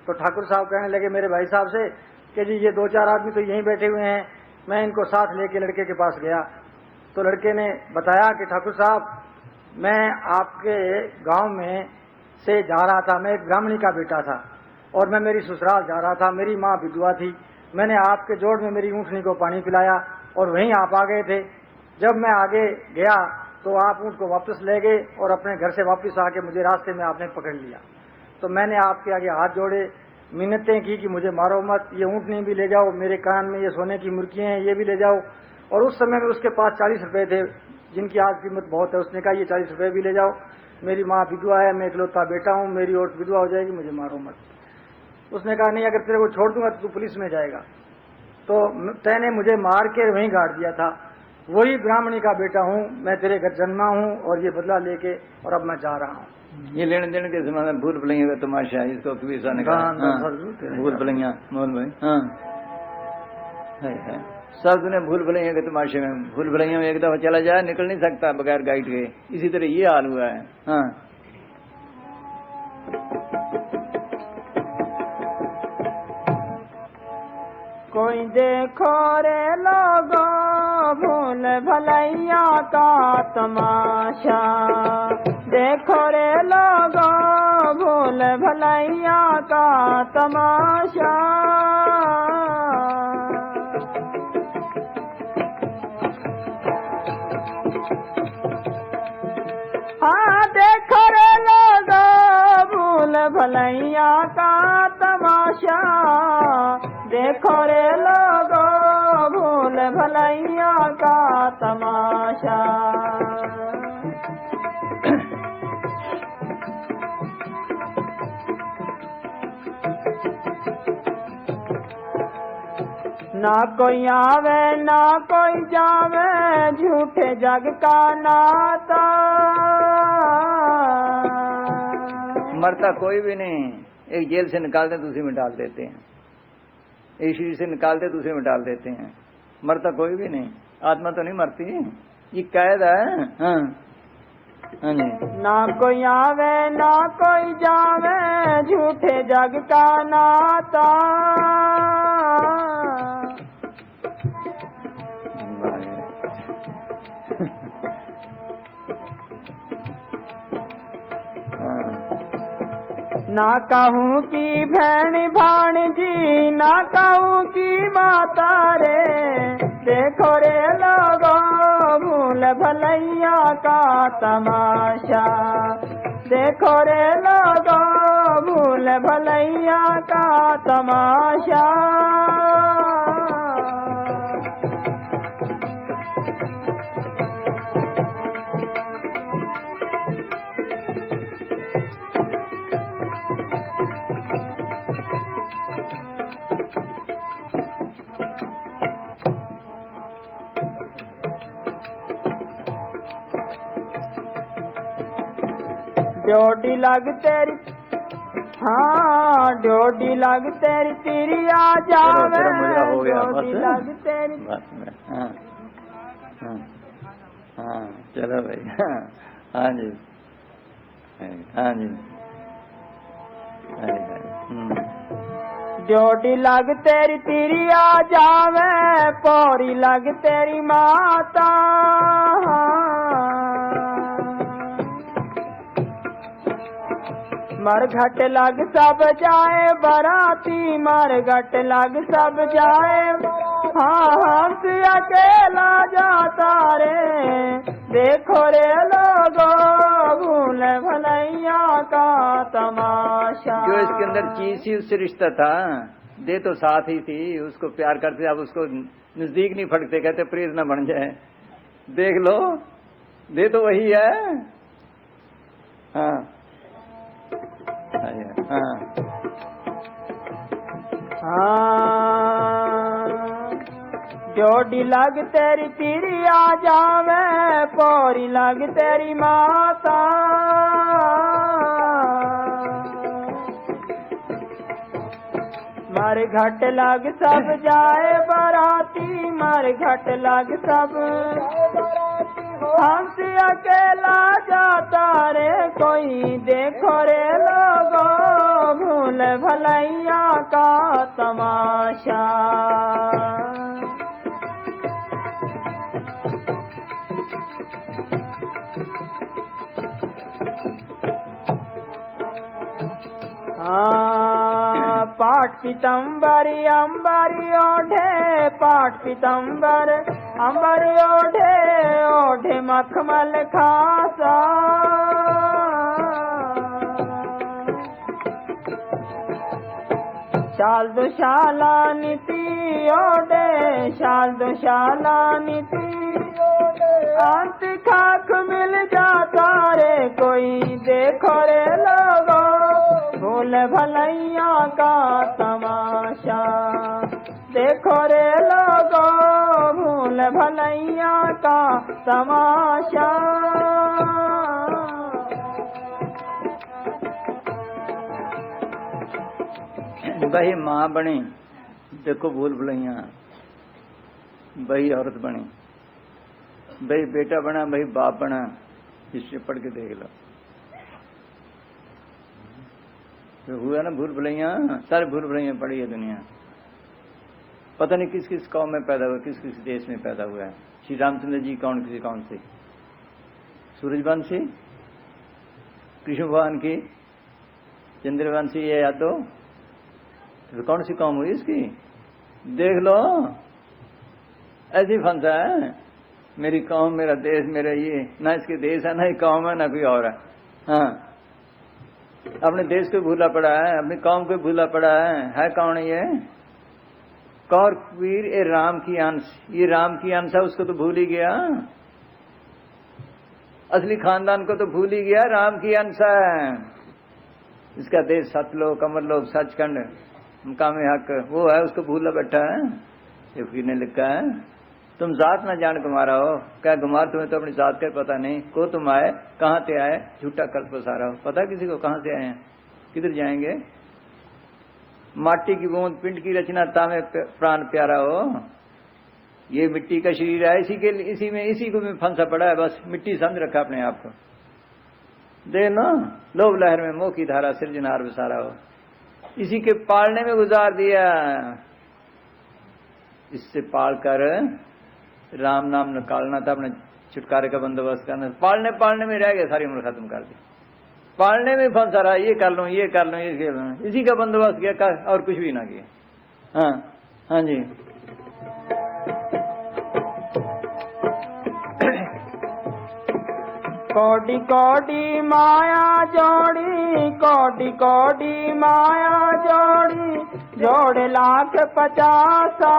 तो ठाकुर साहब कहने लगे मेरे भाई साहब से कि जी ये 2-4 आदमी तो यहीं बैठे हुए हैं। मैं इनको साथ लेके लड़के के पास गया तो लड़के ने बताया कि ठाकुर साहब मैं आपके गांव में से जा रहा था, मैं एक ब्राह्मणी का बेटा था और मैं मेरी ससुराल जा रहा था, मेरी माँ विधवा थी, मैंने आपके जोड़ में मेरी ऊँटनी को पानी पिलाया और वहीं आप आ गए थे। जब मैं आगे गया तो आप ऊँट को वापस ले गए और अपने घर से वापस आके मुझे रास्ते में आपने पकड़ लिया। तो मैंने आपके आगे हाथ जोड़े, मिन्नतें की कि मुझे मारो मत, ये ऊँटनी भी ले जाओ, मेरे कान में ये सोने की मुर्गियाँ हैं ये भी ले जाओ। और उस समय में उसके पास 40 रुपए थे जिनकी आज कीमत बहुत है। उसने कहा ये 40 रुपए भी ले जाओ, मेरी माँ विधवा है, मैं इकलौता बेटा हूँ, मेरी औरत विधवा हो जाएगी, मुझे मारो मत। उसने कहा नहीं, अगर तेरे को छोड़ दूंगा तो तू पुलिस में जाएगा। तो तैने मुझे मार के वहीं गाड़ दिया था, वही ब्राह्मणी का बेटा हूँ, मैं तेरे घर जन्मा हूँ और ये बदला लेके और अब मैं जा रहा हूँ। ये लेने देने के समय में भूल भुलैया का तमाशा है, इसको कभी सा निकाला। भूल भुलैया मोहन भाई, हाँ है। सब दुनिया भूल भुलैया के तमाशे में, भूल भुलैया में एक दफा चला जाए निकल नहीं सकता बगैर गाइड के। इसी तरह ये हाल हुआ है। हाँ कोई देखो रे लोगो भूल भलैया का तमाशा, देखो रे लोगो भूल भलैया का तमाशा। हाँ देखो रे लोगो भूल भलैया का तमाशा, देखो रे लोगो भूल भलैया का तमाशा। ना कोई आवे ना कोई जावे झूठे जग का नाता, मरता कोई भी नहीं। एक जेल से निकालते दूसरी में डाल देते हैं, एक शरीर से निकालते दूसरे में डाल देते हैं। मरता कोई भी नहीं, आत्मा तो नहीं मरती, ये कैद है। हाँ हाँ जी। ना कोई आवे ना कोई जावे झूठे जग का नाता, ना कहूँ की भैन भाणजी ना कहूँ की माता रे, देखो रे लोगो भूल भलैया का तमाशा, देखो रे लोगो भूल भलैया का तमाशा। ड्योटी लग तेरी, हाँ ड्योटी लग तेरी तेरी आ जावे, ड्योटी लग तेरी। हाँ हाँ हाँ चलो भाई। हाँ जी हाँ जी। ड्योटी लग तेरी तेरी आ जावे, पौरी लग तेरी माता। मरघट लग सब जाए बराती, मरघट लग सब जाए, हाँ हंस अकेला जाता रे, देखो रे लोगो भूल भलैया का तमाशा। जो इसके अंदर चीज थी उससे रिश्ता था, दे तो साथ ही थी, उसको प्यार करते, अब उसको नजदीक नहीं फटते, कहते प्रेज न बन जाए। देख लो दे तो वही है। हाँ हाँ जोड़ी लग तेरी तेरी आ जावे, पौरी लग तेरी माता। मर घट लग सब जाए बराती, मर घट लग सब हंस अकेला जाता रे, कोई देखो रे लोगो भूल भलैया का तमाशा। पाठ पीतम्बरी अंबरी ओढ़े, पाठ पीतम्बर अंबरी ओढ़े, ओढ़े मखमल खासा। शाल दुशाला नीति ओढ़े, शाल दुशाला नीति, अंत खाक मिल जाता रे, कोई देखो रे लोगो भूल भलैया का तमाशा। देखो रे लोगो भूल भलैया का तमाशा। भाई माँ बनी, देखो भूल भुलैया, भाई औरत बनी, भाई बेटा बना, भाई बाप बना, हिस्ट्री पढ़ के देख लो। तो हुआ ना भूल भुलैया, सारे भूल भुलैया पड़ी है दुनिया। पता नहीं किस किस कौम में पैदा हुआ, किस किस देश में पैदा हुआ है। श्री रामचंद्र जी कौन से, सूरजवंशी, कृष्ण भगवान की, चंद्रवंशी, ये या तो कौन सी कौम हुई इसकी, देख लो। ऐसी फंसा है, मेरी कौम, मेरा देश, मेरा ये, ना इसके देश है, ना ही कौम है, ना कोई और है। हाँ, अपने देश को भूला पड़ा है, अपनी कौम को भूला पड़ा है कौन है ये? कौर वीर, ये राम की अंश, ये राम की अंश है, उसको तो भूल ही गया। असली खानदान को तो भूल ही गया, राम की अंश है। इसका देश सतलोक, अमरलोक, सचखंड, मुकाम हक, वो है, उसको भूला बैठा है। ये फकीर ने लिखा है, तुम जात ना जान कुमारा हो, क्या कुमार, तुम्हें तो अपनी जात का पता नहीं। को तुम आए, कहाँ से आए, झूठा कल्प पसारा हो। पता किसी को कहाँ से आए हैं, किधर जाएंगे? माटी की बूंद, पिंड की रचना, तामे प्राण प्यारा हो। ये मिट्टी का शरीर है, इसी को में फंसा पड़ा है, बस मिट्टी समझ रखा अपने आप को। देख लो, लोभ लहर में मोह की धारा, सृजनहार बसारा हो। इसी के पालने में गुजार दिया। इससे पाल कर राम नाम निकालना था, अपने छुटकारे का बंदोबस्त करना। पालने में रह गया, सारी उम्र खत्म कर दी। पालने में फंसा रहा, ये कर लो, ये कर लो, ये कर लो, इसी का बंदोबस्त किया और कुछ भी ना किया। हाँ हाँ जी। कोटि कोटि माया जोड़ी, कोटि कोटि माया जोड़ी, जोड़ 1,50,000।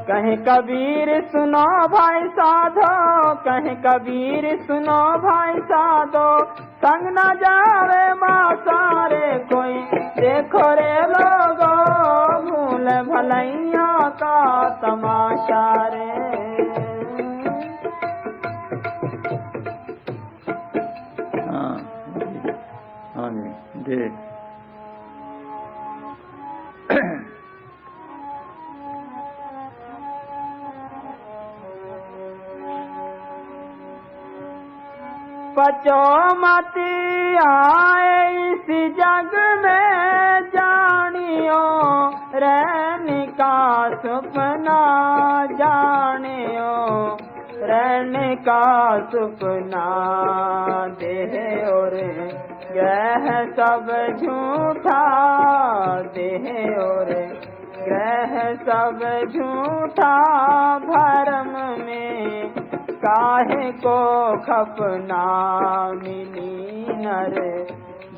कहे कबीर सुनो भाई साधो, कहे कबीर सुनो भाई साधो, संग न जावे मासारे कोई, देखो रे लोगो भूल भलैया का तमाशा रे। हाँ जी, देख बचो मत आए इस जग में, जानियो रहने का सपना, जानियो रहने का सपना। देह और ग्रह सब झूठा, देह और ग्रह सब झूठा, भरम में काहे को खपना मिली नर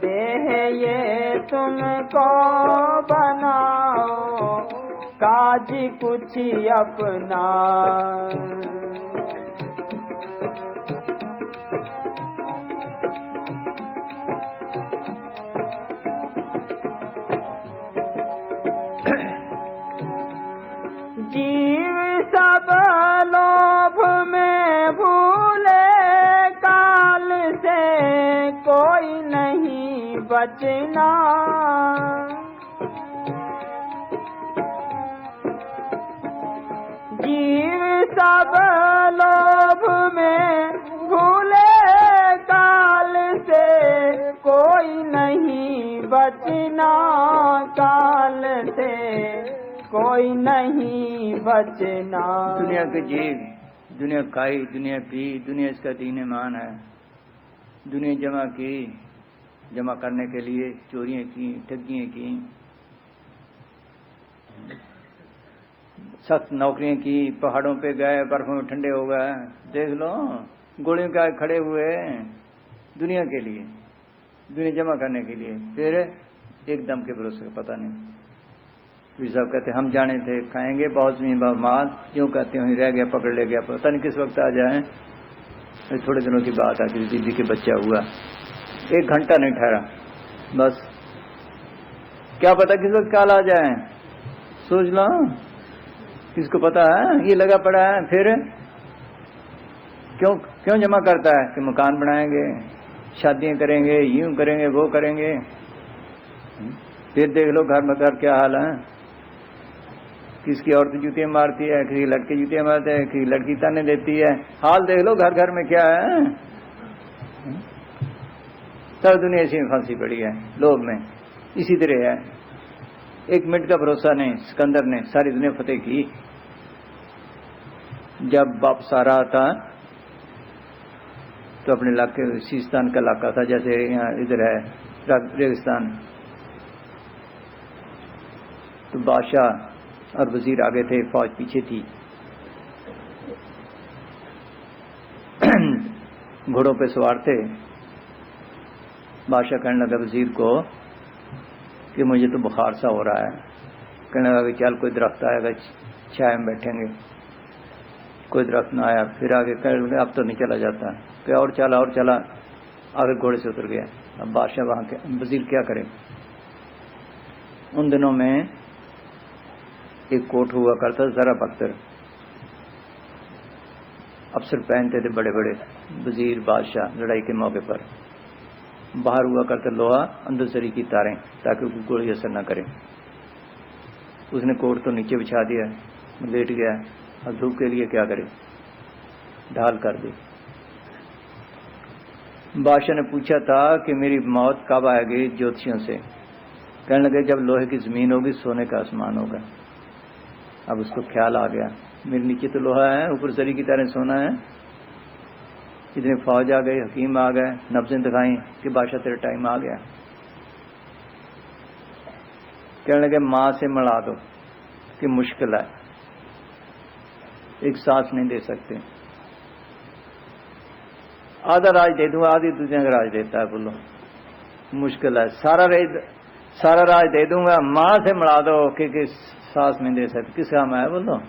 देह, ये तुमको बनाओ काज कुछ अपना। जीव सब लोभ में भूले, काल से कोई नहीं बचना। जीव सब लोभ में भूले, काल से कोई नहीं बचना, काल से कोई नहीं बचना। दुनिया के जीव, दुनिया खाई, दुनिया पी, दुनिया इसका दीन मान है। दुनिया जमा की, जमा करने के लिए चोरियां की, ठगियां की, सख्त नौकरियां की, पहाड़ों पे गए, बर्फों में ठंडे हो गए। देख लो, गोलियों का खड़े हुए दुनिया के लिए, दुनिया जमा करने के लिए। फिर एकदम के भरोसे का पता नहीं। वे सब कहते हम जाने थे, खाएंगे बहुत माल, क्यों कहते हैं रह गया, पकड़ ले गया, पता नहीं किस वक्त आ जाए। थोड़े दिनों की बात है, किसी दीदी के बच्चा हुआ, 1 घंटा नहीं ठहरा, बस क्या पता किस वक्त काल आ जाए, सोच लो, किसको पता है। ये लगा पड़ा है। फिर क्यों जमा करता है कि मकान बनाएंगे, शादियां करेंगे, यूं करेंगे, वो करेंगे। फिर देख लो घर में घर क्या हाल है। किसकी औरत जूतियां मारती है, किसी लड़के जूतियां मारते हैं, किसी लड़की ताने देती है। हाल देख लो घर घर में क्या है। सब दुनिया इसी में फंसी पड़ी है, लोभ में। इसी तरह है, 1 मिनट का भरोसा नहीं। सिकंदर ने सारी दुनिया फतेह की। जब वापस आ रहा था तो अपने इलाके, सिस्तान का इलाका था, जैसे यहाँ इधर है रेगिस्तान, तो बादशाह और वजीर आगे थे, फौज पीछे थी। घोड़ों पे सवार थे। बादशाह कहने लगा वजीर को कि मुझे तो बुखार सा हो रहा है। कहने लगा कि चल कोई दरख्त आएगा, छाया में बैठेंगे। कोई दरख्त ना आया। फिर आगे कहने लगा अब तो नहीं चला जाता। क्या और चला, आगे घोड़े से उतर गया। अब बादशाह वहां के वजीर क्या करे। उन दिनों में एक कोट हुआ करता, जरा बख्तर अफसर पहनते थे, बड़े बड़े वजीर बादशाह लड़ाई के मौके पर। बाहर हुआ करता लोहा, अंदर सरी की तारें, ताकि उसको गोली असर न करे। उसने कोट तो नीचे बिछा दिया, लेट गया। अब धूप के लिए क्या करे, ढाल कर दी। बादशाह ने पूछा था कि मेरी मौत कब आएगी ज्योतिषियों से। कहने लगे जब लोहे की जमीन होगी, सोने का आसमान होगा। अब उसको ख्याल आ गया, मेरे नीचे तो लोहा है, ऊपर सरी की तरह सोना है। इतने फौज आ गए, हकीम आ गए, नब्जें दिखाई कि बादशाह तेरा टाइम आ गया। कहने लगे मां से मिला दो कि मुश्किल है, एक सांस नहीं दे सकते। आधा राज दे दूंगा, आधी दुनिया का राज देता है। बोलो मुश्किल है, सारा राज दे दूंगा, मां से मिला दो कि सांस नहीं दे सकते। किस काम है बोलो।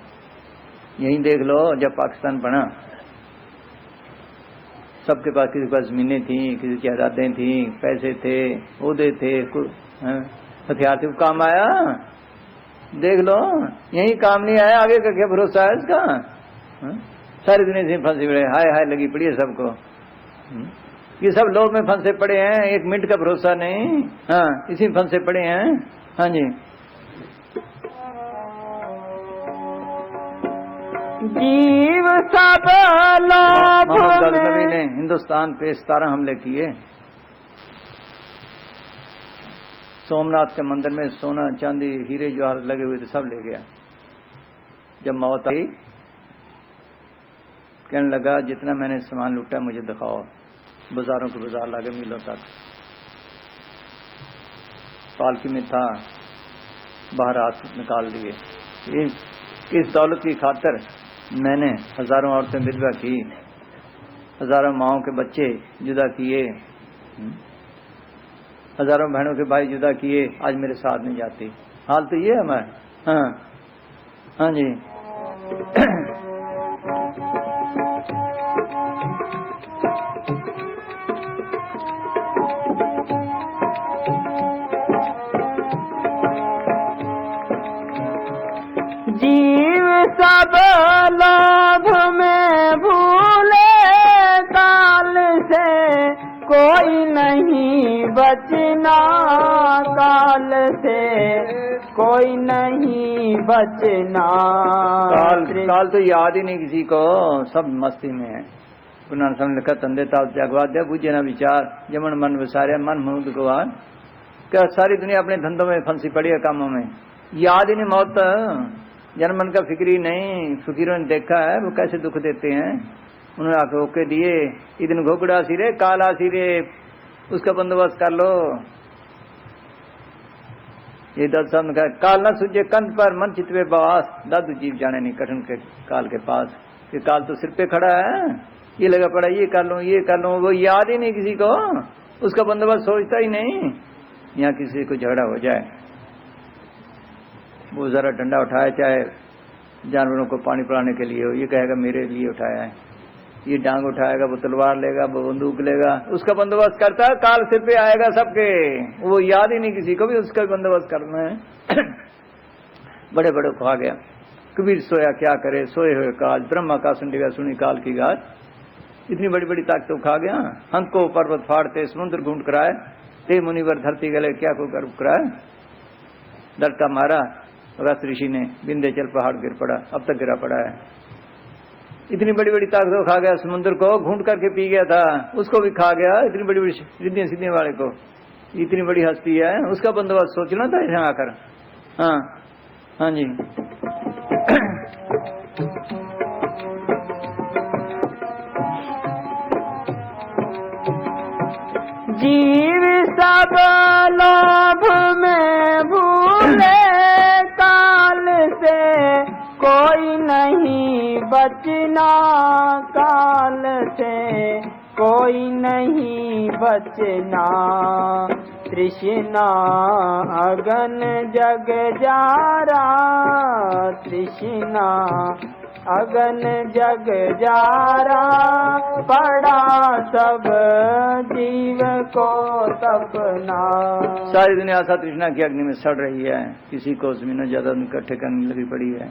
यही देख लो, जब पाकिस्तान बना, सबके पास, किसी के पास जमीनें थी, किसी की जायदादें थी, पैसे थे, ओहदे थे, हथियार थे, काम आया। देख लो, यही काम नहीं आया, आगे का क्या भरोसा है इसका। सारी दुनिया से फंसे पड़े, हाय हाय लगी पड़ी है सबको। ये सब लोग में फंसे पड़े हैं, 1 मिनट का भरोसा नहीं। हाँ, इसी में फंसे पड़े हैं। हाँ जी। जीव सब लोभ मोहम्मद गजनवी में, ने हिंदुस्तान पे 17 हमले किए। सोमनाथ के मंदिर में सोना चांदी हीरे जवाहर लगे हुए थे, सब ले गया। जब मौत आई, कहने लगा जितना मैंने सामान लूटा मुझे दिखाओ। बाजारों के बाजार लागे, मीलों तक पालकी में था, बाहर हाथ निकाल दिए। इस दौलत की खातिर मैंने हजारों औरतें विधवा की, हजारों माओं के बच्चे जुदा किए, हजारों बहनों के भाई जुदा किए, आज मेरे साथ नहीं जाती। हाल तो ये है हमारा। हाँ हाँ जी। जीव सब लोभ में भूले, काल से कोई नहीं बचना, काल से कोई नहीं बचना। काल तो याद ही नहीं किसी को, सब मस्ती में है। गुरु नानक साहब ने लिखा, तंदे ताप जगवा दे बुझे ना विचार, जमन मन विसारे मन मुंह भगवान। क्या सारी दुनिया अपने धंधों में फंसी पड़ी है, कामों में। याद ही नहीं मौत, जनमन का फिक्री नहीं। फकीरों ने देखा है वो कैसे दुख देते हैं। उन्होंने आके होके दिए, इतने घोकड़ा सिरे काला सिरे, उसका बंदोबस्त कर लो। ये दादू साहब ने कहा, काल न सूझे कंध पर मन चितवे बवास। दादू जीव जाने नहीं कठिन के काल के पास, कि काल तो सिर पे खड़ा है, ये लगा पड़ा, ये कर लो ये कर लो। वो याद ही नहीं किसी को, उसका बंदोबस्त सोचता ही नहीं। यहाँ किसी को झगड़ा हो जाए, वो जरा डंडा उठाए, चाहे जानवरों को पानी पिलाने के लिए हो, ये कहेगा मेरे लिए उठाया है। ये डांग उठाएगा, वो तलवार लेगा, वो बंदूक लेगा, उसका बंदोबस्त करता है। काल सिर पे आएगा सबके, वो याद ही नहीं किसी को भी उसका बंदोबस्त करना है। बड़े बड़े को आ गया, कबीर सोया क्या करे, सोए हुए काल, ब्रह्मा का सुन सुनी काल की गाज। इतनी बड़ी बड़ी ताकतों खा गया। हंस को पर्वत फाड़ते समुद्र घूंट कराए, ते मुनिवर धरती गले क्या को गर्व कराए। डरता मारा अगस्त ऋषि ने, विंध्याचल पहाड़ गिर पड़ा, अब तक गिरा पड़ा है। इतनी बड़ी बड़ी ताकतों खा गया, समुद्र को घूंट करके पी गया था, उसको भी खा गया। इतनी बड़ी बड़ी रिद्धियां सिद्धियों वाले को, इतनी बड़ी हस्ती है, उसका बंदोबस्त सोचना था यहाँ आकर। हाँ हाँ जी। जीव सब लोभ में भूले, काल से कोई नहीं बचना, काल से कोई नहीं बचना। तृष्णा अगन जग जारा, तृष्णा अगन जग जारा, पड़ा सब जीव को तपना। सारी दुनिया आशा तृष्णा की अग्नि में सड़ रही है। किसी को जमीनों ज्यादा इकट्ठे करने लगी पड़ी है,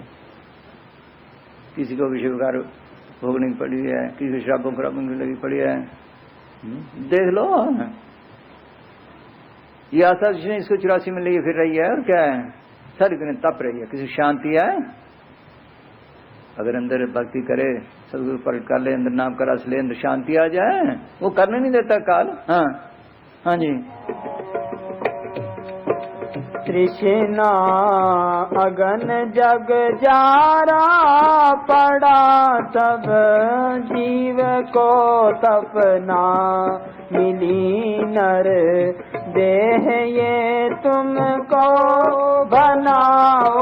किसी को विषय विकार भोगने की पड़ी है, किसी को शराबों खराबों की लगी पड़ी है। देख लो, ये आशा तृष्णा इसको 84 में लिए फिर रही है। और क्या है, सारी दुनिया तप रही है। किसी शांति है, अगर अंदर भक्ति करे, सदगुरु पलट कर ले, अंदर नाम का रस ले, अंदर शांति आ जाए, वो करने नहीं देता काल। हाँ हाँ जी। तृष्णा अगन जग जारा, पड़ा सब जीव को तपना। मिली नर देह ये तुमको, बनाओ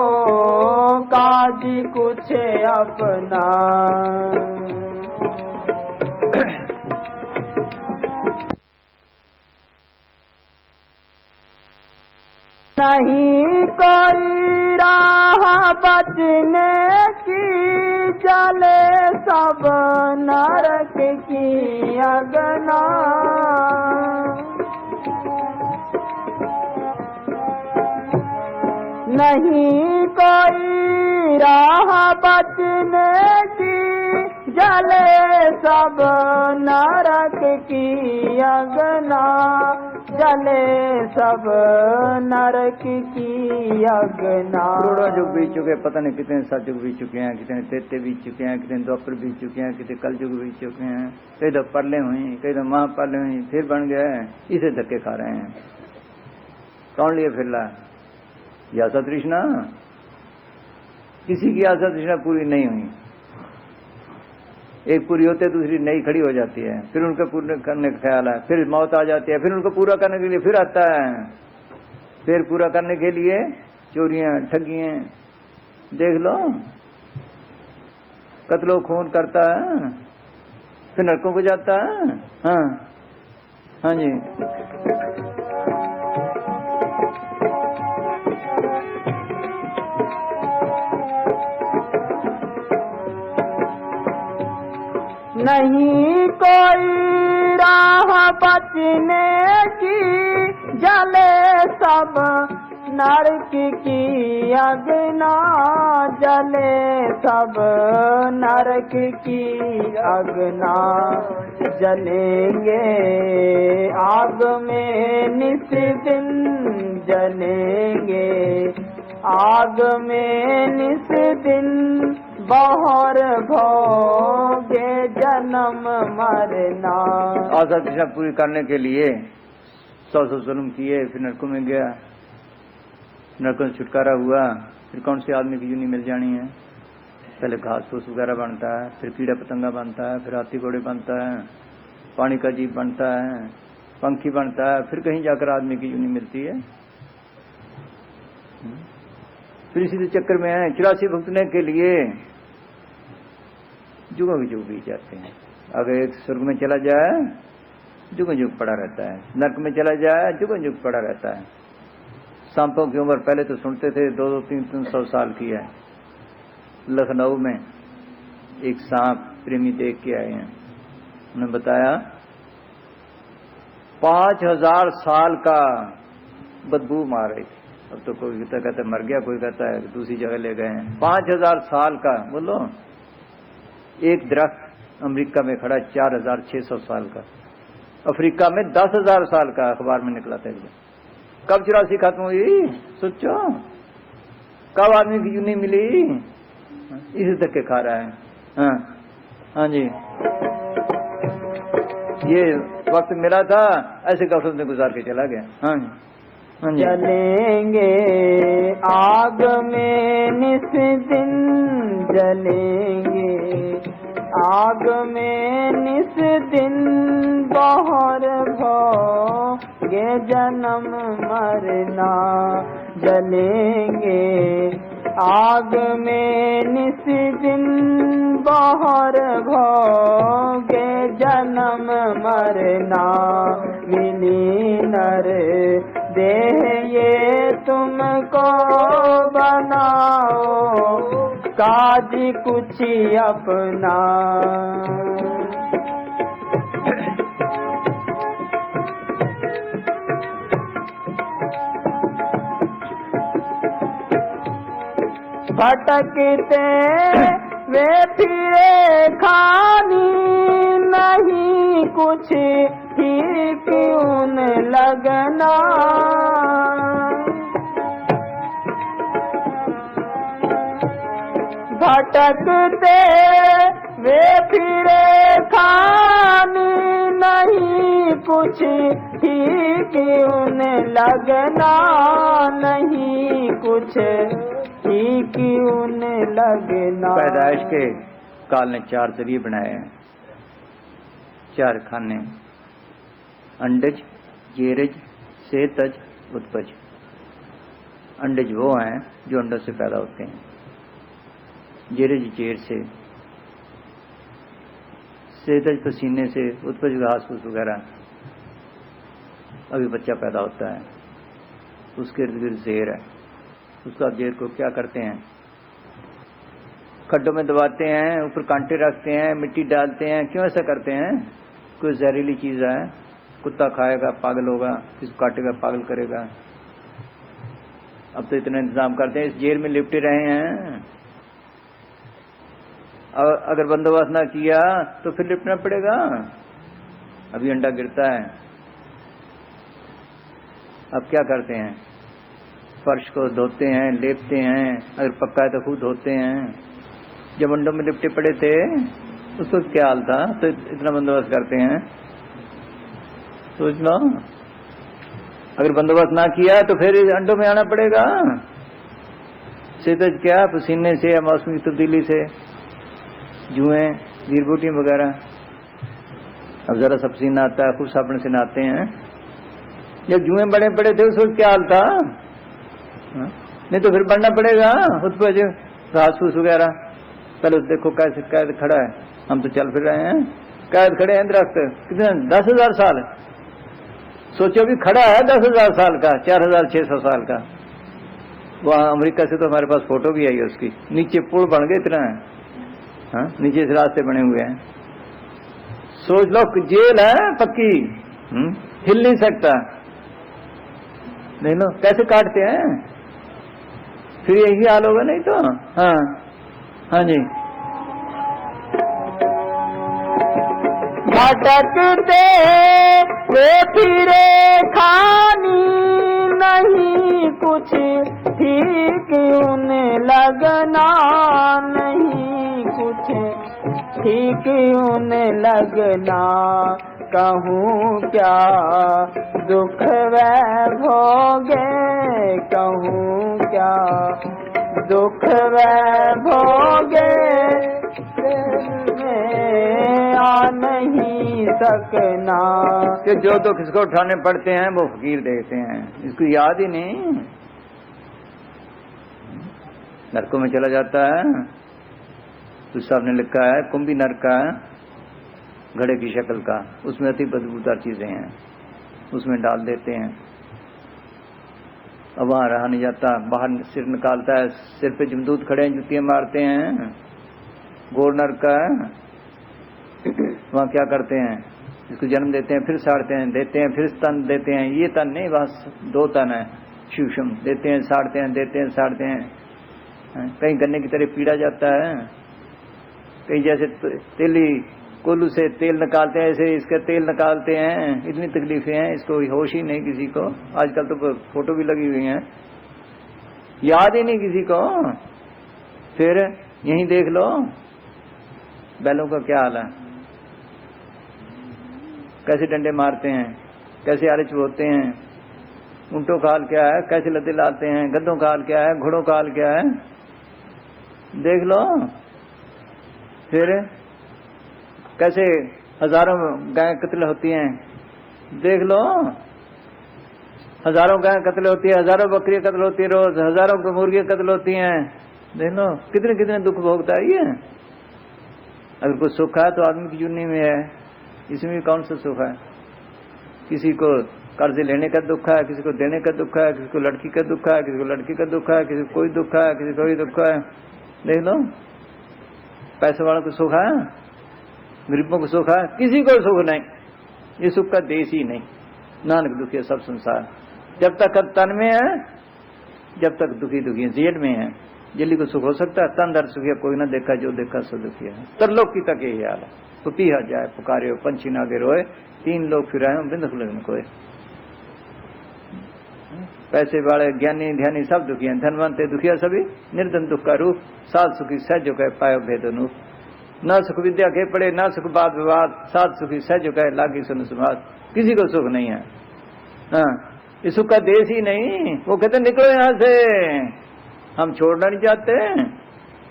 काज कुछ अपना। नहीं कोई राह बचने की, जले सब नरक की अगना। नहीं कोई राह बचने की, जले सब नरक की अगना। जले सब नरक की अगना। करोड़ों युग बीत चुके, पता नहीं कितने सतयुग बीत चुके हैं, कितने त्रेते बीत चुके हैं, कितने द्वापर बीत चुके हैं, कितने कलयुग बीत चुके हैं। कई तो परले हुई, कई तो महापरले हुई, फिर बन गए, इसे धक्के खा रहे हैं। कौन लिए फिर ला? ये आशा तृष्णा, किसी की आशा तृष्णा पूरी नहीं हुई। एक पूरी होते दूसरी नई खड़ी हो जाती है, फिर उनको पूर्ण करने का ख्याल है, फिर मौत आ जाती है, फिर उनको पूरा करने के लिए फिर आता है, फिर पूरा करने के लिए चोरियां ठगियां। देख लो, कत्लो खून करता है, फिर नरकों को जाता है। हाँ हाँ जी। नहीं कोई राह बचने की, जले सब नरक की अगना। जले सब नरक की अगना। जलेंगे आग में निस दिन, जलेंगे आग में निस दिन। बहुर भोगे जन्म मरना। आशा तृष्णा पूरी करने के लिए 100 जुल्म किए, फिर नरकों में गया, नरकों से छुटकारा हुआ, फिर कौन से आदमी की यूनी मिल जानी है। पहले घास फूस वगैरह बनता है, फिर कीड़ा पतंगा बनता है, फिर हाथी घोड़े बनता है, पानी का जीव बनता है, पंखी बनता है, फिर कहीं जाकर आदमी की यूनी मिलती है। फिर इसी चक्कर में है 84 भुगतने के लिए जुगों के जुग बीत जाते हैं। अगर एक स्वर्ग में चला जाए, जुगों जुग पड़ा रहता है, नरक में चला जाए, जुगों जुग पड़ा रहता है। सांपों की उम्र पहले तो सुनते थे 200, 300 साल की है। लखनऊ में एक सांप प्रेमी देख के आए हैं, उन्होंने बताया 5000 साल का बदबू मार रही थी। अब तो कोई कहता मर गया, कोई कहता है दूसरी जगह ले गए हैं। 5000 साल का, बोलो। एक दरख्त अमेरिका में खड़ा 4600 साल का, अफ्रीका में 10,000 साल का, अखबार में निकला था एकदम। कब 84 खत्म हुई सोचो, कब आदमी की यूनी मिली, इसी धक्के खा रहा है। हाँ हाँ जी, ये वक्त मिला था ऐसे गफलत में गुजार के चला गया। हाँ जी हाँ जी। जलेंगे आग में निस दिन, जलेंगे आग में निस दिन, बाहर भोगे जन्म मरना। जलेंगे आग में निस दिन, बाहर भोगे जन्म मरना। मिली नर देह ये तुमको बनाओ, काज कुछ अपना। भटकते वे फिरे खानी, नहीं कुछ ठीक उन लगना। भटकते वे फिरे खानी, नहीं कुछ ठीक उन लगना। नहीं कुछ ठीक उन लगना। पैदाइश के काल ने 4 जरिए बनाए हैं, 4 खाने, अंडज, जेरज, सेतज, उत्पज। अंडज वो हैं जो अंडों से पैदा होते हैं, जेरज जेर से, सेतज पसीने से, उत्पज घास फूस वगैरह। अभी बच्चा पैदा होता है, उसके इर्द गिर्द जेर है, उसका जेर को क्या करते हैं, खड्डों में दबाते हैं, ऊपर कांटे रखते हैं, मिट्टी डालते हैं। क्यों ऐसा करते हैं? कोई जहरीली चीज है, कुत्ता खाएगा पागल होगा, किसी काटेगा पागल करेगा। अब तो इतना इंतजाम करते हैं, इस जेल में लिपटे रहे हैं, अगर बंदोबस्त ना किया तो फिर लिपटना पड़ेगा। अभी अंडा गिरता है, अब क्या करते हैं, फर्श को धोते हैं, लेपते हैं, अगर पक्का है तो खुद धोते हैं। जब अंडों में लिपटे पड़े थे उसको क्या हाल था, तो इतना बंदोबस्त करते हैं। सोच लो, अगर बंदोबस्त ना किया तो फिर अंडों में आना पड़ेगा। सेतज क्या, पसीने से या मौसम की तब्दीली से, जुएं, गिरबूटी वगैरह। अब जरा सा पसीना आता है, खूब साबुन से नहाते हैं। जब जुएं बड़े पड़े थे उस वक्त क्या हाल था, नहीं तो फिर बढ़ना पड़ेगा उत्पज घास फूस वगैरह। पहले देखो कैसे कैद खड़ा है, हम तो चल फिर रहे हैं, कैद खड़े हैं दरख्त कितने 10,000 साल। सोचो भी खड़ा है 10,000 साल का, 4,600 साल का। वहां अमेरिका से तो हमारे पास फोटो भी आई है उसकी, नीचे पुल बन गए इतना है, हाँ नीचे से रास्ते बने हुए हैं। सोच लो जेल है पक्की, हिल नहीं सकता। नहीं लो कैसे काटते हैं, फिर यही हाल होगा नहीं तो। हाँ हाँ जी। भटकते वे फिरे खानी, नहीं कुछ ठीक उन्हें लगना। नहीं कुछ ठीक उन्हें लगना। कहूँ क्या दुख वह भोगे, कहूँ क्या दुख वह भोगे, आ नहीं सकना। कि जो दुख इसको उठाने पड़ते हैं वो फकीर देते हैं, इसको याद ही नहीं। नरकों में चला जाता है, तो साहब ने लिखा है कुंभी नरक का घड़े की शक्ल का, उसमें अति बदबूदार चीजें हैं, उसमें डाल देते हैं। अब वहां रहा नहीं जाता, बाहर सिर निकालता है, सिर पे जमदूत खड़े हैं, जुतियां मारते हैं। गोर नरक का वहां क्या करते हैं, इसको जन्म देते हैं, फिर साड़ते हैं, देते हैं, फिर तन देते हैं। ये तन नहीं, वहां 2 तन है, सूक्ष्म, देते हैं, साड़ते हैं, देते हैं, साड़ते हैं। कहीं गन्ने की तरह पीड़ा जाता है, कहीं जैसे तेली कोल्हू से तेल निकालते हैं, ऐसे इसका तेल निकालते हैं, इतनी तकलीफें हैं, इसको होश ही नहीं किसी को। आजकल तो फोटो भी लगी हुई हैं, याद ही नहीं किसी को। फिर यहीं देख लो बैलों का क्या हाल है, कैसे डंडे मारते हैं, कैसे आरे चबोते हैं। ऊंटों का हाल क्या है, कैसे लदे लाते हैं। गद्दों का हाल क्या है, घोड़ों का हाल क्या है, देख लो। फिर कैसे हजारों गाय कत्ल होती हैं, देख लो। हजारों गाय कत्ल होती है, हजारों बकरियां कत्ल होती है रोज, हजारों मुर्गियां कत्ल होती हैं। देख लो कितने कितने दुख भोगता है ये। अगर कुछ सुख है तो आदमी की जुन्नी में है, इसमें भी कौन सा सुख है। किसी को कर्ज लेने का दुख है, किसी को देने का दुख है, किसी को लड़की का दुख है, किसी को लड़की का दुख है, किसी को कोई दुख है, किसी को कोई दुख है। देख लो पैसे वालों को सुख है, गरीबों को सुख है, किसी को सुख नहीं। ये सुख का देश ही नहीं। नानक दुखी है सब संसार। जब तक तन में है, जब तक दुखी दुखी है, जेल में है। जेली को सुख हो सकता है, तन दर सुखी है, कोई ना देखा जो देखा सो दुखी है। तरलोक की तक यही हाल है। तो पीहा जाए पुकारे पंछी नागे रोए, तीन लोग फिर आए बिंद खुले कोई। पैसे वाले ज्ञानी ध्यानी सब दुखी हैं, धनवंत दुखिया सभी। निर्धन दुख का रूप, साध सुखी सहज कहे पायो भेद अनूप। न सुख विद्या के पड़े, न सुख बात विवाद, साध सुखी सहज कहे लागी सुन समाज। किसी को सुख नहीं है। हाँ, ये सुख का देश ही नहीं। वो कहते निकलो यहाँ से, हम छोड़ना नहीं चाहते।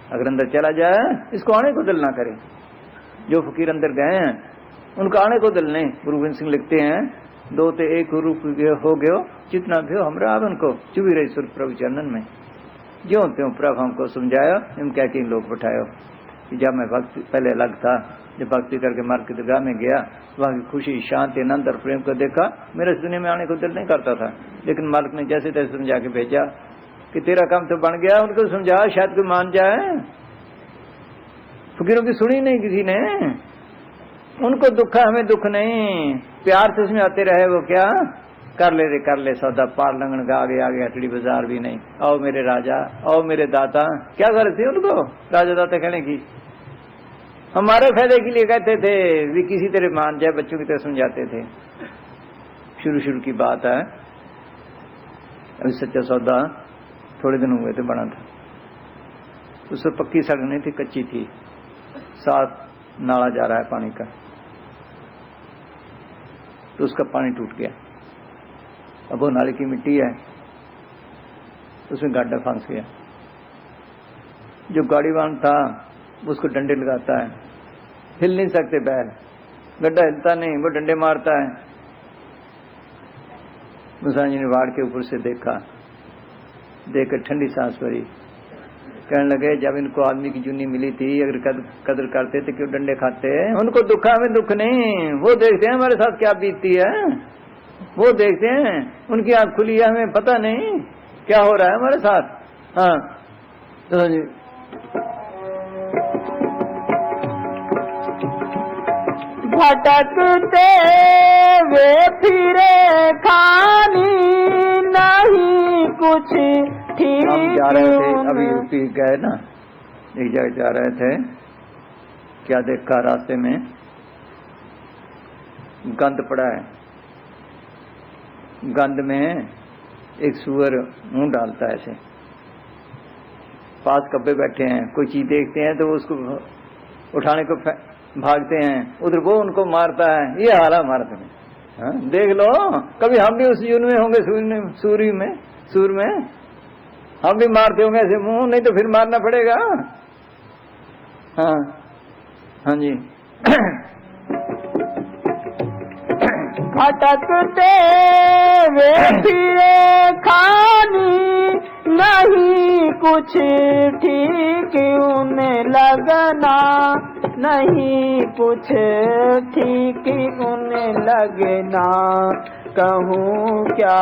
अगर अंदर चला जाए इसको आने को दिल ना करे। जो फकीर अंदर गए हैं उनको आने को दिल नहीं। गुरु गोविंद सिंह लिखते हैं, दो ते एक रूप हो गयो, जितना भी हो हमरा अब उनको चुभी रही सुर प्रभु चरणन में। ज्यों त्यों प्रभु हमको समझायो, हम क्या कि लोग बैठायो। जब मैं भक्ति पहले अलग था, जब भक्ति करके मार्ग की दरगाह में गया, वहाँ की खुशी शांति आनंद और प्रेम को देखा, मेरे इस दुनिया में आने को दिल नहीं करता था। लेकिन मालिक ने जैसे तैसे समझा के भेजा कि तेरा काम तो बन गया। उनको समझा शायद कोई मान जाए। फकीरों की सुनी नहीं किसी ने। उनको दुख है, हमें दुख नहीं। प्यार से उसमें आते रहे। वो क्या कर ले सौदा, पार लंगन का आगे आगे हटड़ी बाजार भी नहीं। आओ मेरे राजा, आओ मेरे दाता। क्या गलत थी उनको राजा दाता कहने की। हमारे फायदे के लिए कहते थे, वे किसी तरह मान जाए, बच्चों की तरह समझाते थे। शुरू की बात है। अभी सच्चा सौदा थोड़े दिन हुए थे, बना था। उससे पक्की सड़क नहीं थी, कच्ची थी। साथ नाला जा रहा है पानी का, तो उसका पानी टूट गया। अब वो नाले की मिट्टी है, उसमें गड्ढा फंस गया। जो गाड़ीवान था उसको डंडे लगाता है, हिल नहीं सकते बैल। गड्ढा हिलता नहीं, वो डंडे मारता है। मुसाई जी ने वाड़ के ऊपर से देखा, देखकर ठंडी सांस भरी। कहने लगे, जब इनको आदमी की जुन्नी मिली थी, अगर कदर करते तो क्यों डंडे खाते। उनको दुख है, हमें दुख नहीं। वो देखते हैं हमारे साथ क्या बीतती है, वो देखते हैं। उनकी आंख खुली है, हमें पता नहीं क्या हो रहा है हमारे साथ। हाँ तो जी भटकते वे फिरे खानी नहीं कुछ ठीक। हम जा रहे थे, अभी यूपी गए ना, एक जगह जा रहे थे। क्या देखा रास्ते में, गंद पड़ा है। गंद में एक सुअर मुंह डालता है ऐसे। पास कब्बे बैठे हैं, कोई चीज देखते हैं तो उसको उठाने को भागते हैं, उधर वो उनको मारता है। ये हाल है हमारा तुम्हें। हाँ, देख लो, कभी हम भी उस यून में होंगे, सूर में हम भी मारते होंगे ऐसे मुंह, नहीं तो फिर मारना पड़ेगा। हाँ हाँ जी। भटकते वे फिरे खानी नहीं कुछ ठीक उन्हें लगना, नहीं कुछ ठीक उन्हें लगना। कहूँ क्या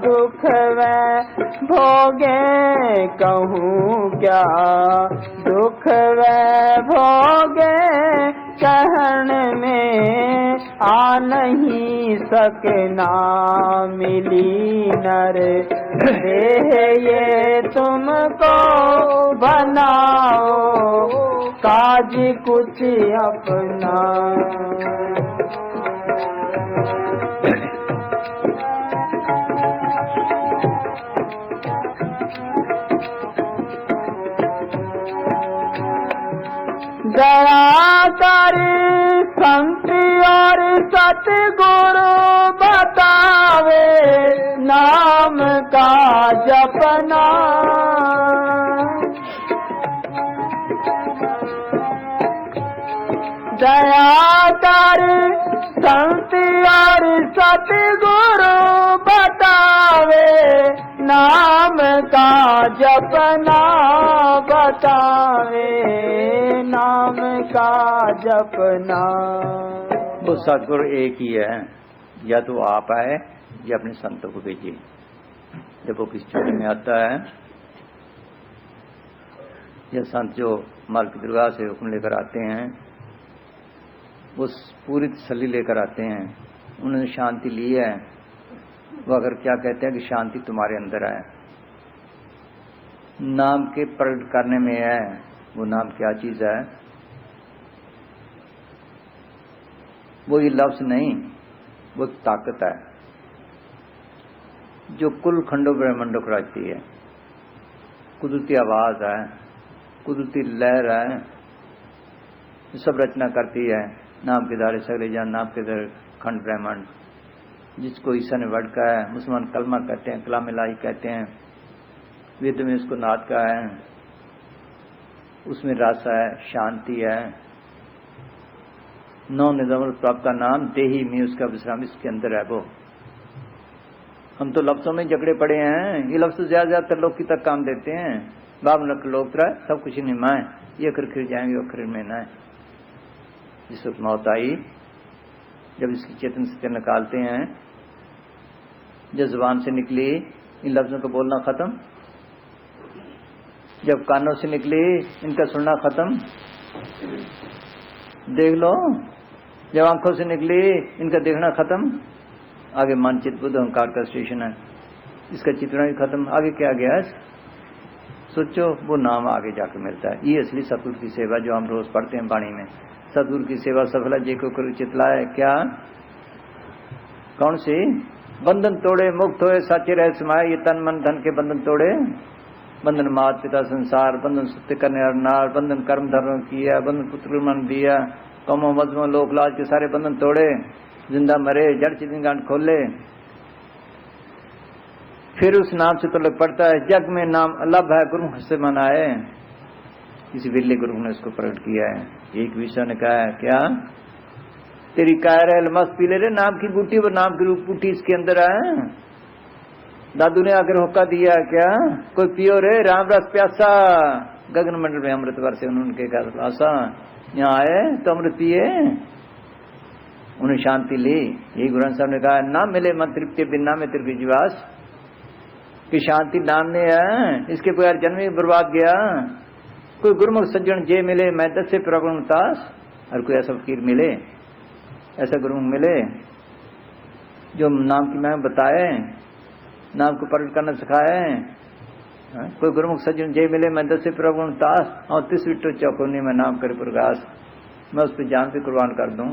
दुख वे भोगे, कहूँ क्या दुख वे भोगे, कहन में आ नहीं सकना। मिली नर देह ये तुमको बनाओ, काज कुछ अपना। दया कर संत और सतगुरु बतावे नाम का जपना। दया कर संत और सतगुरु बतावे नाम का जपना। बतावे नाम का जपना। वो सतगुरु एक ही है, या तो आप आए या अपने संतों को भेजिए। जब वो किसी चोरी में आता है या संत जो माल की दरगाह से हुक्म लेकर आते हैं, वो पूरी तसल्ली लेकर आते हैं, उन्होंने शांति ली है, वो अगर क्या कहते हैं कि शांति तुम्हारे अंदर है, नाम के प्रकट करने में है। वो नाम क्या चीज है? वो ये लफ्ज नहीं, वो ताकत है जो कुल खंडों ब्रह्मांडों को रचती है। कुदरती आवाज है, कुदरती लहर है, सब रचना करती है। नाम के दारे सगले जान, नाम के दारे खंड ब्रह्मांड, जिसको ईसा ने वर्ड कहा है, मुसलमान कलमा कहते हैं, कलाम इलाही कहते हैं, वेद में उसको नाद का है। उसमें रस है, शांति है। नौ निजामुल प्राप्त का नाम देही में उसका विश्राम इसके अंदर है। वो हम तो लफ्जों में झगड़े पड़े हैं, ये लफ्ज ज्यादा त्रिलोकी तक काम देते हैं। बाब नक लोकरा सब कुछ नहीं माए, ये अखिर खिर जाएंगे, अखिर में ना। जिस वक्त मौत आई, जब इसकी चेतन से निकालते हैं, जब जुबान से निकली, इन लफ्जों को बोलना खत्म। जब कानों से निकली, इनका सुनना खत्म। देख लो, जब आंखों से निकली, इनका देखना खत्म। आगे मन चित्त बुद्ध अहंकार का स्टेशन है, इसका चित्रण भी खत्म। आगे क्या गया? सोचो, वो नाम आगे जाकर मिलता है। ये असली सतगुरु की सेवा जो हम रोज पढ़ते हैं वाणी में। सतगुरु की सेवा सफल जे को कर चितलाए। क्या? कौन सी? बंधन तोड़े मुक्त होए साचे रह समाये। ये तन मन धन के बंधन तोड़े। बंधन मात पिता संसार, बंधन सत्य करने और नार, बंधन कर्म धर्म किया, बंधन पुत्र मन दिया, कमो मजमो लोक लाज के सारे बंधन तोड़े। जिंदा मरे जड़ चिदिन गांठ खोले। फिर उस नाम से तो लग पड़ता है, जग में नाम अलग है, गुरुमुख से मनाए। किसी बिल्ली गुरुमुख ने उसको प्रकट किया है। एक विषय ने कहा है, क्या तेरी कायर मस्त पी ले रे नाम की बूटी, वो नाम की रूप बूटी इसके अंदर है। दादू ने आकर होका दिया, क्या कोई पियो रे राम रस प्यासा। गगन मंडल में अमृत वर्षे, उन्होंने कहा आशा यहाँ आए तो अमृत पिए। उन्हें शांति ली। यही गुरु साहब ने कहा, ना मिले मन तृप्ति बिना में तेरे विश्वास की शांति नाम ने है, इसके बगैर जन्म ही बर्बाद गया। कोई गुरुमुख सज्जन जे मिले मैं दस से प्रगुण तास। और कोई ऐसा फकीर मिले, ऐसा गुरुमुख मिले जो नाम की मैं बताए, नाम को प्रकट करना सिखाए। कोई गुरुमुख सज्जन जे मिले मैं दस से प्रगुण तास। और 30 विट्टो चौकोनी में नाम करे प्रकाश। मैं उस पर जान भी कुर्बान कर दूं।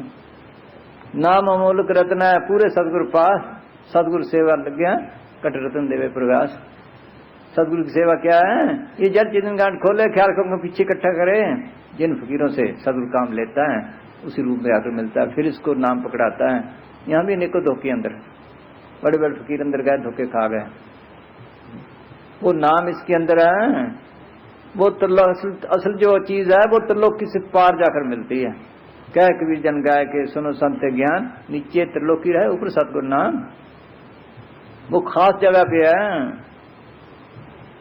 नाम अमोलक रत्न है पूरे सतगुरु पास। सतगुरु सेवा लग गया कट रतन देवे प्रकाश। सतगुरु की सेवा क्या है? ये जड़ चेतन गांठ खोले, ख्याल को पीछे इकट्ठा करे। जिन फकीरों से सतगुरु काम लेता है, उसी रूप में आकर मिलता है, फिर इसको नाम पकड़ाता है। यहाँ भी अनेकों धोखे अंदर, बड़े बड़े फकीर अंदर गए, धोखे खा गए। वो नाम इसके अंदर है। वो असल जो चीज है, वो त्रिलोकी से पार जाकर मिलती है। कह कबीर जन गाय के सुनो संत ज्ञान, नीचे त्रिलोकी रहे, ऊपर सतगुरु नाम। वो खास जगह पे है।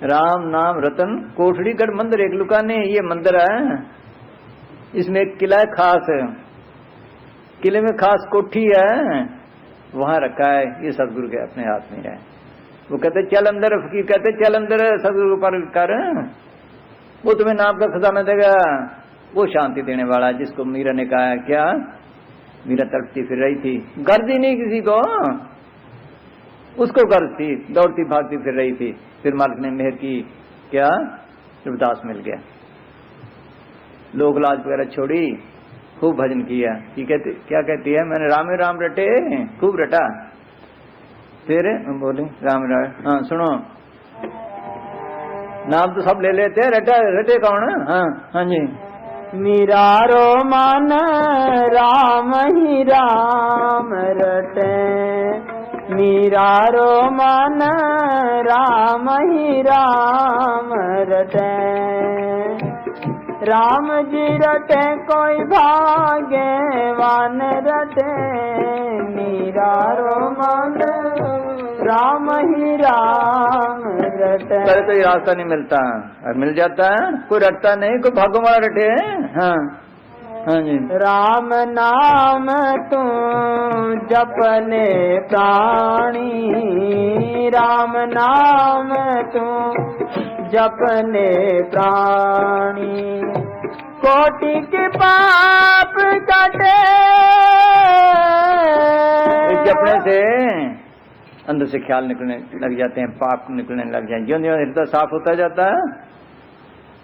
राम नाम रतन कोठड़ीगढ़ मंदिर एक लुकाने, ये मंदिर है। इसमें एक किला है खास, किले में खास कोठी है, वहां रखा है। ये सतगुरु के अपने हाथ में है। वो कहते चल अंदर, फकीर कहते चल अंदर, सतगुरु पर कर, वो तुम्हें नाम का खजाना देगा। वो शांति देने वाला है, जिसको मीरा ने कहा है, क्या मीरा तड़पती फिर रही थी, गर्ज ही नहीं किसी को, उसको गर्ज थी, दौड़ती भागती फिर रही थी। फिर मालिक ने मेहर की, क्या रविदास मिल गया। लोक लाज वगैरह छोड़ी, खूब भजन किया। क्या कहती है, मैंने राम राम रटे, खूब रटा। फिर बोली राम राम, हाँ सुनो, नाम तो सब ले लेते, रटा रटे कौन? हाँ हाँ जी। मीरा रो मन राम ही राम रटे, मीरा रो मन राम ही राम रटे, राम जी रटे कोई भाग्यवान रटे, मीरा रो मन राम ही राम रटे। पहले तो ये रास्ता नहीं मिलता, और मिल जाता है, कोई रटता नहीं, कोई भागो वाला रटे। हाँ हाँ जी। राम नाम तू जपले प्राणी, राम नाम तू जपले प्राणी, कोटि के पाप कटे। जपने से अंदर से ख्याल निकलने लग जाते हैं, पाप निकलने लग जाए, ज्यों ज्यों हृदय साफ होता जाता है।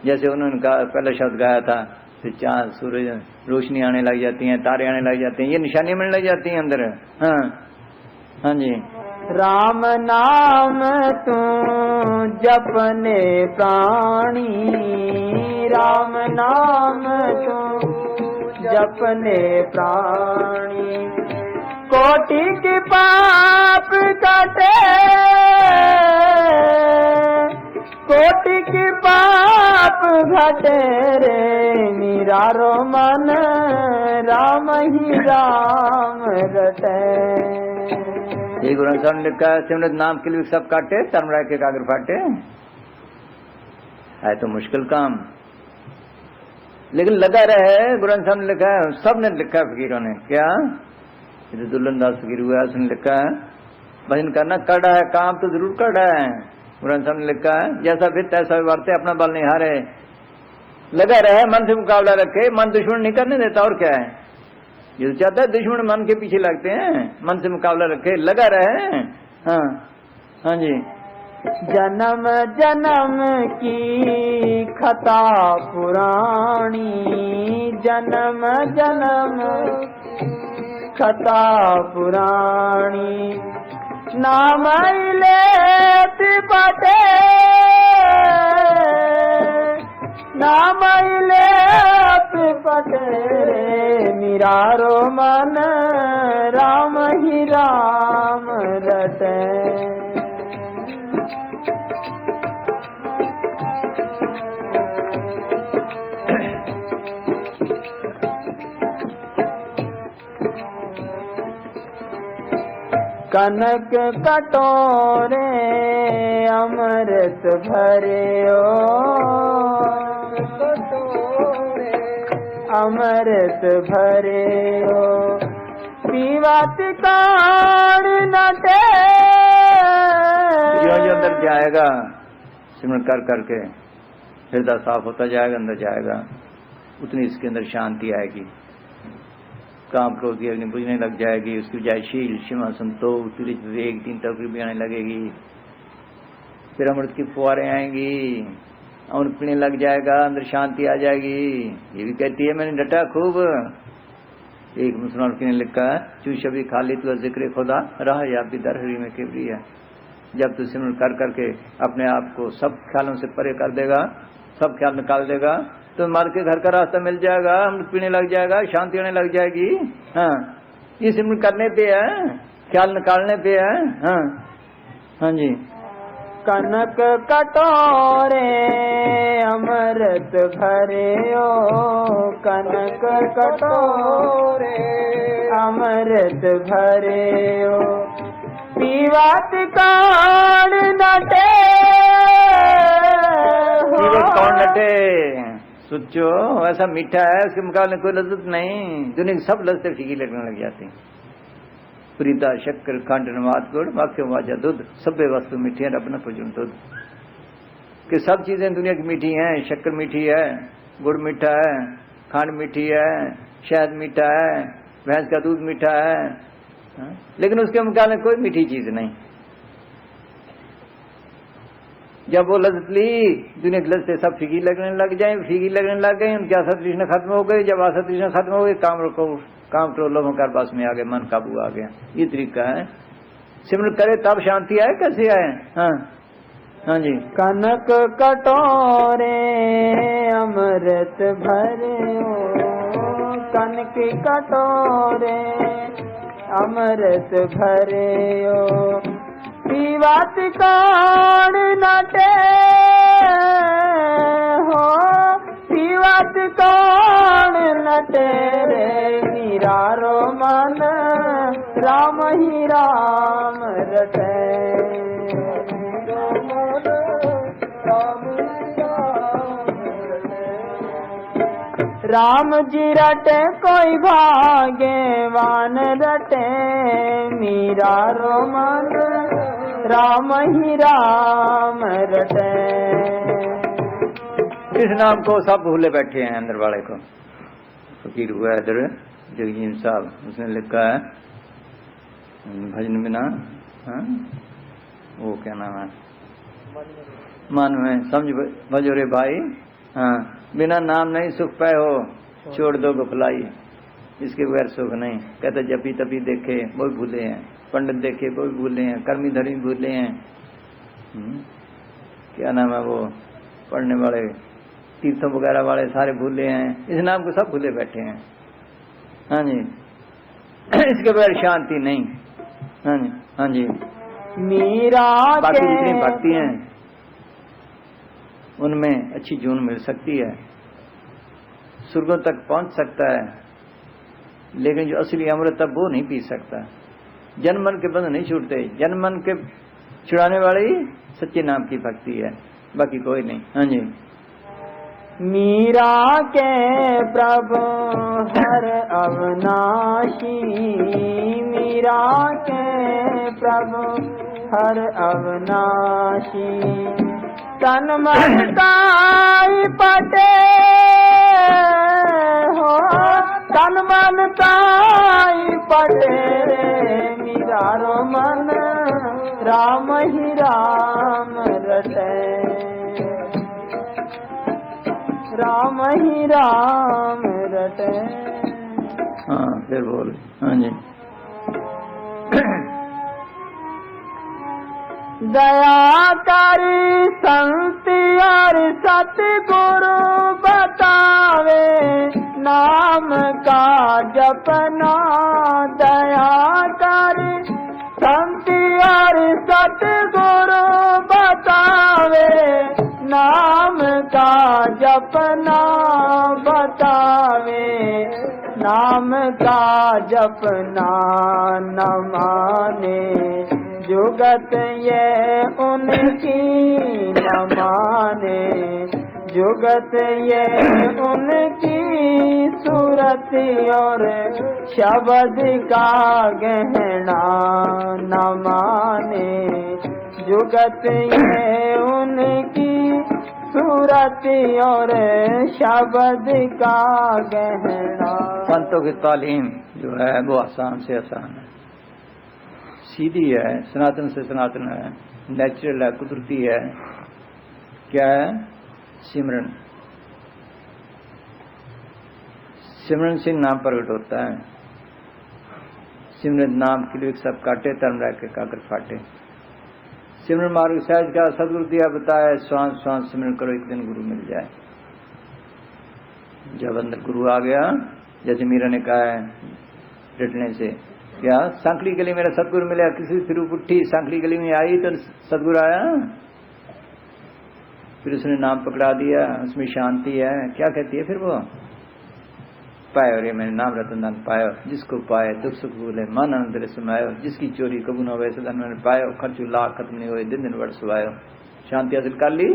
जैसे उन्होंने कहा, पहला शब्द गाया था, फिर चांद सूरज रोशनी आने लग जाती है, तारे आने लग जाते हैं, ये निशानियां मिलने लग जाती हैं अंदर। हाँ हाँ जी। राम नाम तू जपने प्राणी, राम नाम तू जपने प्राणी, कोटि के पाप कटे, कोटि के पाप घटे रे, मीरा रो मन राम ही राम रटे। ये गुरु साहब ने लिखा है, सिमरत नाम के लिए सब काटे, धर्मराय के कागर फाटे। है तो मुश्किल काम, लेकिन लगा रहे। गुरु साहब ने लिखा है, सब ने लिखा है फकीरों ने। क्या दुल्हन दास फकीर हुआ, उसने लिखा है भजन करना कर रहा है, काम तो जरूर कर रहा है। गुरु साहब ने लिखा है, जैसा फिर तैसा वर्ते, अपना बल नहीं हारे, लगा रहे, मन से मुकाबला रखे, मन दुश्मन नहीं करने देता। और क्या है, ये चाहता है दुश्मन मन के पीछे लगते हैं, मन से मुकाबला रखे, लगा रहे। हाँ हाँ जी। जन्म जन्म की खता पुरानी, जन्म जन्म कथा पुराणी, नाम लेत बटे, नाम लेत बटे रे, मीरा रो मन राम ही राम रटे। कनक कटोरे अमृत भरे ओ, अमृत भरे ओ, पीवत कान नटे। जो अंदर जाएगा सिमरन कर करके, हृदय साफ होता जाएगा, अंदर जाएगा, उतनी इसके अंदर शांति आएगी। काम क्रोध की अग्नि बुझने लग जाएगी, उसकी बजाय शील क्षमा संतोष तिरछ विवेक तीन तकरी भी आने लगेगी। फिर अमृत की फुहारें आएंगी, अमृत पीने लग जाएगा, अंदर शांति आ जाएगी। ये भी कहती है मैंने डटा खूब। एक मुसलमान ने लिखा है, चू शबी खाली तू जिक्र खुदा रहा या भी दर हरी में केवरी है। जब तू सिमरन कर करके अपने आप को सब ख्यालों से परे कर देगा, सब ख्याल निकाल देगा, तो मर के घर का रास्ता मिल जाएगा, अमृत पीने लग जाएगा, शांति होने लग जाएगी। हाँ, ये सिमरन करने पे है, ख्याल निकालने पे है। हाँ हाँ जी। कनक कटोरे अमृत भरे ओ, कनक कटोरे अमृत भरे ओ, पीवत कान नटे। पीवत कौन नटे? सोचो ऐसा मीठा है, उसके मुकाबले कोई लज्जत नहीं। दुनिया की सब लज्जतें फीकी लगने लग जाती। प्रीता शक्कर खंड नवात गुड़ वाक्य वाजा दूध, सभ्य वस्तु मीठी है, रब न प्रजुन दूध। कि सब चीजें दुनिया की मीठी हैं। शक्कर मीठी है, गुड़ मीठा है, खंड मीठी है, शहद मीठा है, भैंस का दूध मीठा है, लेकिन उसके मुकाबले कोई मीठी चीज नहीं। जब वो लज्जत ली, दुनिया की लज्जतें सब फीकी लगने लग जाए, फीकी लगने लग गई, उनकी आशा तृष्णा खत्म हो गई। जब आशा तृष्णा खत्म हो गई, काम क्रोध लोभ अहंकार पास में आ गए, मन काबू आ गया। ये तरीका है। सिमरन करे तब शांति आए, कैसे आए? हाँ हाँ जी। कनक कटोरे अमृत भरे हो, कनक कटोरे अमृत भरे हो, पीवत कौन नटे हो, पीवत कौन नटे रे, मीरा रो मन राम ही राम रटे। राम जी रटे कोई भाग्यवान रटे, मीरा रो मन राम ही राम रटे। इस नाम को सब भूले बैठे हैं अंदर वाले को। फकीर हुआ इधर जगजीत साहब, उसने लिखा है भजन बिना, हाँ वो क्या नाम है, मन में समझ भजो रे भाई, हाँ बिना नाम नहीं सुख पाए हो, छोड़ दो गफलाई, इसके बगैर सुख नहीं। कहते जपी तपी देखे वो भी भूले हैं, पंडित देखे वो भी भूले हैं, कर्मी धर्मी भूले हैं, क्या नाम है वो पढ़ने वाले तीर्थों वगैरह वाले सारे भूले हैं। इस नाम को सब भूले बैठे हैं। हाँ जी। इसके बगैर शांति नहीं। हाँ जी हाँ जी। मीरा बाकी जितनी भक्ति हैं उनमें अच्छी जून मिल सकती है, स्वर्गों तक पहुंच सकता है, लेकिन जो असली अमृत वो नहीं पी सकता। जन मन के बंध नहीं छूटते, जन मन के छुड़ाने वाली सच्चे नाम की भक्ति है, बाकी कोई नहीं। हाँ जी। मीरा के प्रभु हर अविनाशी, मीरा के प्रभु हर अविनाशी, तन मन ताई पटे हो, तन मन ताई पटे रे, मीरा रो मन राम ही राम रटे, राम ही राम रटे। हाँ फिर बोल। हाँ जी। दया करी संत और सतगुरु बतावे, नाम का जपना। दया करी संत और सतगुरु बतावे, नाम का जपना बतावे, नाम का जपना न माने, जुगत ये उनकी न माने, जुगत ये उनकी सूरत और शब्द का गहना न माने, जुगत ये उनकी सूरत और शब्द का गहना। संतों की तालीम जो है वो आसान से आसान है, सीधी है, सनातन से सनातन है, नेचुरल है, कुदरती है। क्या है? सिमरन। सिमरन से नाम प्रकट होता है। सिमरन नाम के लिए सब काटे, धर्म रह के काकर फाटे। सिमरन मार्ग सहज का सदगुरु दिया बताया, श्वास श्वास सिमरन करो, एक दिन गुरु मिल जाए। जब अंदर गुरु आ गया, जैसे मीरा ने कहा है रटने से, क्या सांकली गली मेरा सतगुरु मिला, किसी फिर उठी सांकली गली में आई तो सतगुरु आया, फिर उसने नाम पकड़ा दिया, उसमें शांति है। क्या कहती है फिर वो? पायो रे मैंने नाम रतन दान पायो, जिसको पाए दुख सुख भूले मन आनंद समायो, जिसकी चोरी कबू न वैसे धन मैंने पायो, खर्चू लाख खत्म नहीं हुए दिन दिन वर्ष सुवायो। शांति हासिल कर ली,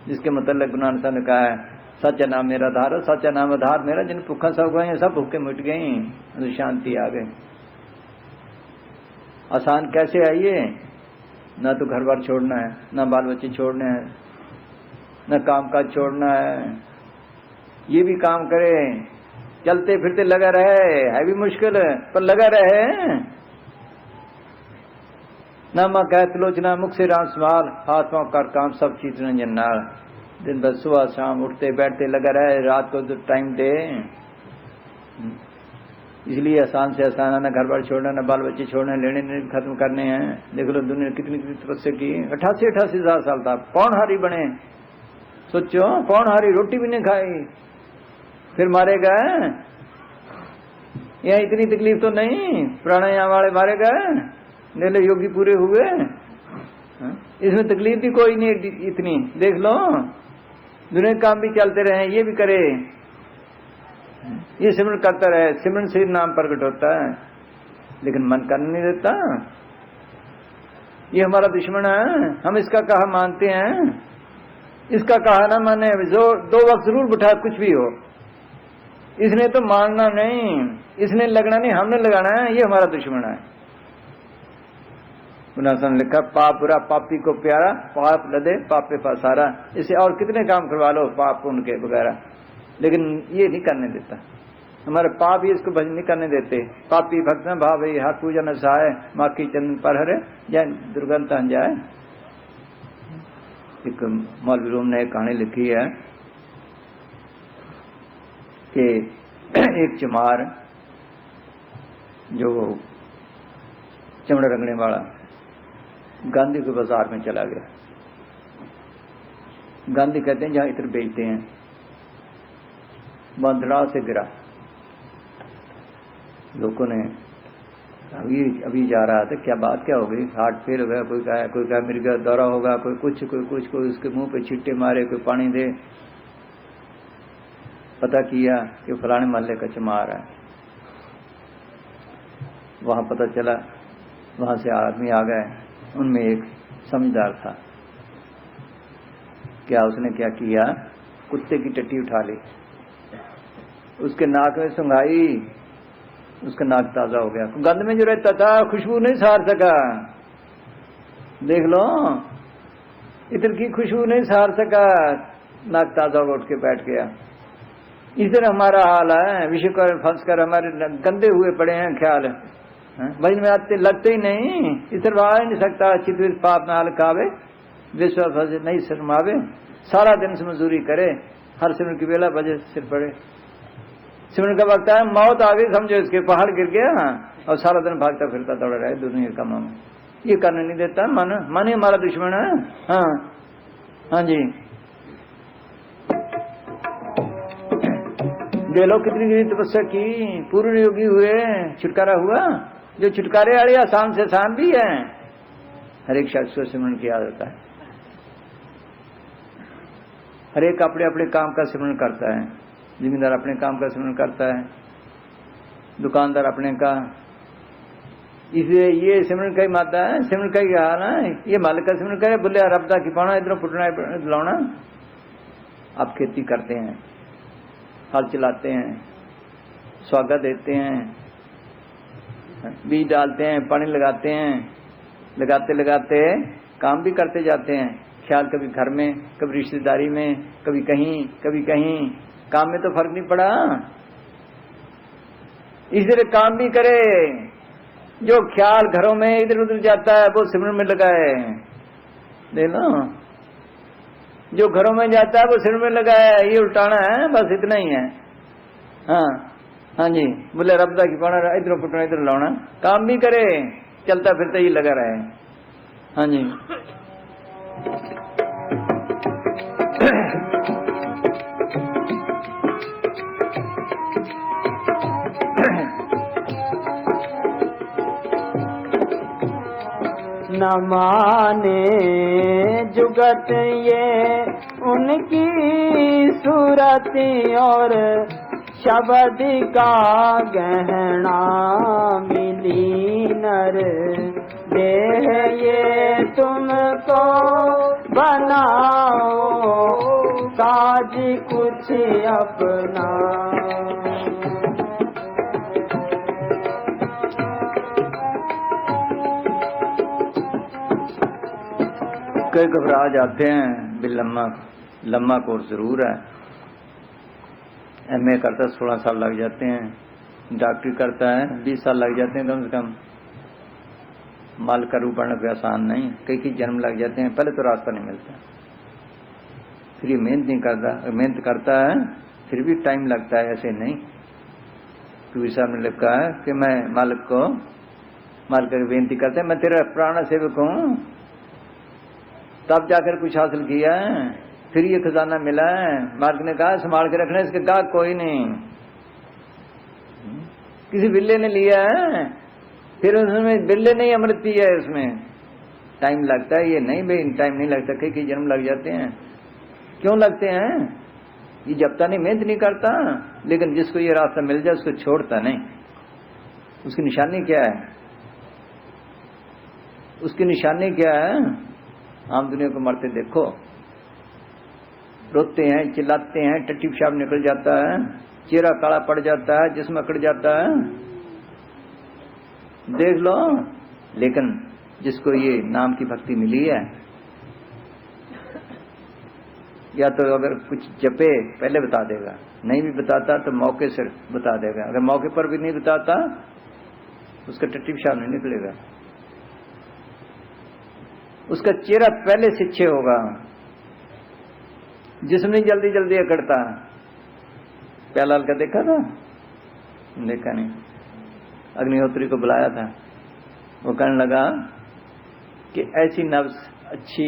जिसके मतलब गुरु नानक साहब ने कहा है सच्चा नाम मेरा आधार, सच्चा नाम आधार मेरा, जिन भूखा सब गए सब भूखे मिट गई, तो शांति आ गई। आसान कैसे है ये? ना तो घर बार छोड़ना है, ना बाल बच्चे छोड़ने हैं, न काम काज छोड़ना है। ये भी काम करे, चलते फिरते लगा रहे, है भी मुश्किल पर लगा रहे। नामा कहत लोचना मुख से राम सवाल हाथ पांव कर काम सब चीज रंजन नाल। दिन भर सुबह शाम उठते बैठते लगा रहे, रात को तो टाइम दे। इसलिए आसान से आसान ना घर बार छोड़ना, ना बाल बच्चे छोड़ना, लेने देने खत्म करने हैं। देख लो दुनिया कितनी कितनी तपस्या की। 88 साल था, पौनहारी बने। सोचो पौनहारी रोटी भी नहीं खाई, फिर मारे गए। यहाँ इतनी तकलीफ तो नहीं, प्राणायाम वाले मारे गए, नेले योगी पूरे हुए। इसमें तकलीफ भी कोई नहीं इतनी। देख लो दुनिया काम भी चलते रहे, ये भी करे, ये सिमरन करता रहे। सिमरन से नाम प्रकट होता है, लेकिन मन करने नहीं देता। ये हमारा दुश्मन है, हम इसका कहा मानते हैं, इसका कहा ना माने। जो 2 वक्त जरूर बिठा, कुछ भी हो, इसने तो मानना नहीं, इसने लगना नहीं, हमने लगाना है। ये हमारा दुश्मन है। गुनासन लिखा पाप बुरा पापी को प्यारा, पाप लदे पापे पसारा। इसे और कितने काम करवा लो पाप उनके वगैरह, लेकिन ये नहीं करने देता। हमारे पाप ही इसको भजन नहीं करने देते। पापी भक्त न भाव हर पूजा न सहाय, माखी चंदन पर हरे या दुर्गंध हन जाए। एक मौलवी रूम ने एक कहानी लिखी है कि एक चमार जो चमड़ा रंगने वाला गांधी के बाजार में चला गया। गांधी कहते हैं जहां इत्र बेचते हैं, बंधड़ा से गिरा। लोगों ने अभी जा रहा था, क्या बात क्या हो गई, हार्ट फेल हो गया, कोई कहा मिर्ग दौरा होगा, कोई कुछ कोई उसके मुंह पे छिट्टे मारे, कोई पानी दे। पता किया कि फलाने मोहल्ले का चमार है। वहां पता चला, वहां से आदमी आ गए, उनमें एक समझदार था। क्या उसने क्या किया, कुत्ते की टट्टी उठा ली, उसके नाक में सुंघाई, उसका नाक ताजा हो गया। गंध में जो रहता था खुशबू नहीं सहार सका। देख लो इत्र की खुशबू नहीं सहार सका, नाक ताजा हो उठ के बैठ गया। इस तरह हमारा हाल है, विषय कर फंस कर हमारे गंदे हुए पड़े हैं ख्याल। भजन में आते लगते ही नहीं, इस तरह आ ही नहीं सकता। चितविर पाप नाल कावे, विश्वास नहीं शर्मावे। सारा दिन से मजदूरी करे, हर सिमरन की बेला बजे सिर पड़े। सिमरन का वक्त है, मौत आ गई समझो, इसके पहाड़ गिर गया और सारा दिन भागता फिरता दौड़ रहा है दुनिया के कामों में। ये करने नहीं देता मन ही हमारा दुश्मन है। हाँ जी, दे लो कितनी तपस्या की, पूर्ण योगी हुए, छुटकारा हुआ। जो छुटकारे वाले आसान से आसान भी है। हर एक शख्स को सिमरन किया जाता है, हर एक अपने अपने काम का सिमरन करता है। जिम्मेदार अपने काम का सिमरन करता है, दुकानदार अपने का। इसलिए ये सिमरन का ही माता है, सिमरन का ही हाल है। ये मालिक का सिमरन करे, बोले रबदा की पाना इधर पुटना लाना। आप खेती करते हैं, हल चलाते हैं, स्वागत देते हैं, बीज डालते हैं, पानी लगाते हैं, लगाते लगाते काम भी करते जाते हैं। ख्याल कभी घर में, कभी रिश्तेदारी में, कभी कहीं काम में तो फर्क नहीं पड़ा। इस तरह काम भी करे। जो ख्याल घरों में इधर उधर जाता है वो सिमरन में लगा है। देख लो, जो घरों में जाता है वो सिमरन में लगा है। ये उल्टाना है, बस इतना ही है। हाँ जी, बोले रब्दा की पाना इधर पुटना इधर लाना। काम भी करे, चलता फिरता ही लगा रहे। हाँ जी, न माने जुगत ये उनकी सूरत और शब्द का गहना मिली नर देह ये तुमको बनाओ काज कुछ अपना। कई घबरा जाते हैं भी लम्मा कोर्स जरूर है। एमए करता 16 साल लग जाते हैं, डॉक्टरी करता है 20 साल लग जाते हैं कम से कम। माल का रूप बढ़ना कोई आसान नहीं, कई जन्म लग जाते हैं, पहले तो रास्ता नहीं मिलता, फिर ये मेहनत नहीं करता, मेहनत करता है फिर भी टाइम लगता है, ऐसे नहीं। कबीर साहब ने लिखा है कि मैं मालिक को मालिक की बेनती करते हैं, मैं तेरा पुराना सेवक हूं, तब जाकर कुछ हासिल किया है, फिर ये खजाना मिला है। मालिक ने कहा संभाल के रखना, इसके गाहक कोई नहीं, किसी बिल्ले ने लिया है, फिर उसमें बिल्ले नहीं अमृत पिया है, उसमें टाइम लगता है। ये नहीं भाई टाइम नहीं लगता, कई जन्म लग जाते हैं। क्यों लगते हैं? ये जबता नहीं, मेहनत नहीं करता, लेकिन जिसको ये रास्ता मिल जाए उसको छोड़ता नहीं। उसकी निशानी क्या है? उसकी निशानी क्या है? आम दुनिया को मरते देखो, रोते हैं, चिल्लाते हैं, टट्टी पेशाब निकल जाता है, चेहरा काला पड़ जाता है, जिस्म अकड़ जाता है, देख लो। लेकिन जिसको ये नाम की भक्ति मिली है, या तो अगर कुछ जपे पहले बता देगा, नहीं भी बताता तो मौके से बता देगा, अगर मौके पर भी नहीं बताता उसका टट्टी पेशाब नहीं निकलेगा, उसका चेहरा पहले से अच्छे होगा, जिसमें जल्दी जल्दी अकड़ता। प्यालाल का देखा था? देखा नहीं। अग्निहोत्री को बुलाया था, वो कहने लगा कि ऐसी नब्ज अच्छी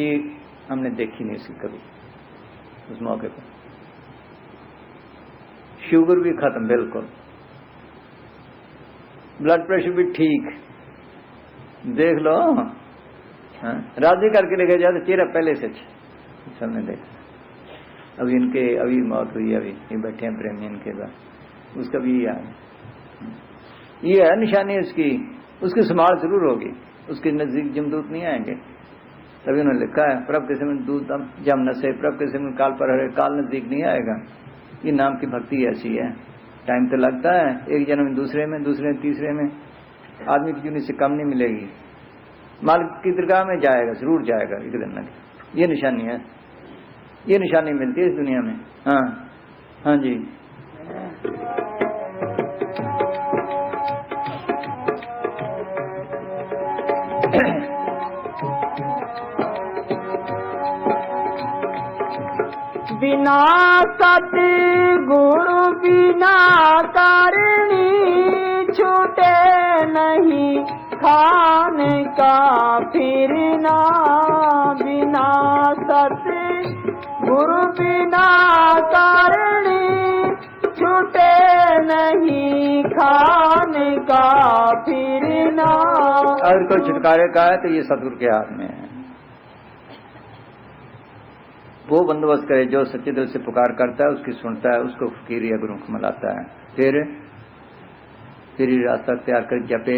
हमने देखी नहीं इसकी कभी। उस मौके पर शुगर भी खत्म बिल्कुल, ब्लड प्रेशर भी ठीक, देख लो। राजी करके लेके जाए तो चेहरा पहले से अच्छा। सबने देखा। अभी इनके अभी मौत हुई, अभी ये बैठे हैं प्रेमी इनके बाद, उसका भी ये है निशानी उसकी। उसकी संभाल जरूर होगी, उसके नजदीक जमदूत नहीं आएंगे। तभी उन्होंने लिखा है प्रभ के समय दूत जम न से, प्रभ के समय काल पर हरे, काल नजदीक नहीं आएगा। ये नाम की भक्ति ऐसी है, टाइम तो लगता है, एक जन्म दूसरे में, दूसरे तीसरे में, आदमी की जूनी से कम नहीं मिलेगी। मालिक की दरगाह में जाएगा, जरूर जाएगा एक दिन न। ये निशानी है, ये निशानी मिलती है इस दुनिया में। हाँ हाँ जी। बिना सति गुरु बिना करणी छूटे नहीं खाने का फिरना। बिना सति गुरु बिना करणी छूटे नहीं खाने का फिरना। अगर कोई छुटकारे का है तो ये सतगुरु के हाथ में है। वो बंदोबस्त करे जो सच्चे दिल से पुकार करता है, उसकी सुनता है, उसको फकीर या गुरु को मिलाता है। फिर ही रास्ता तैयार कर जपे,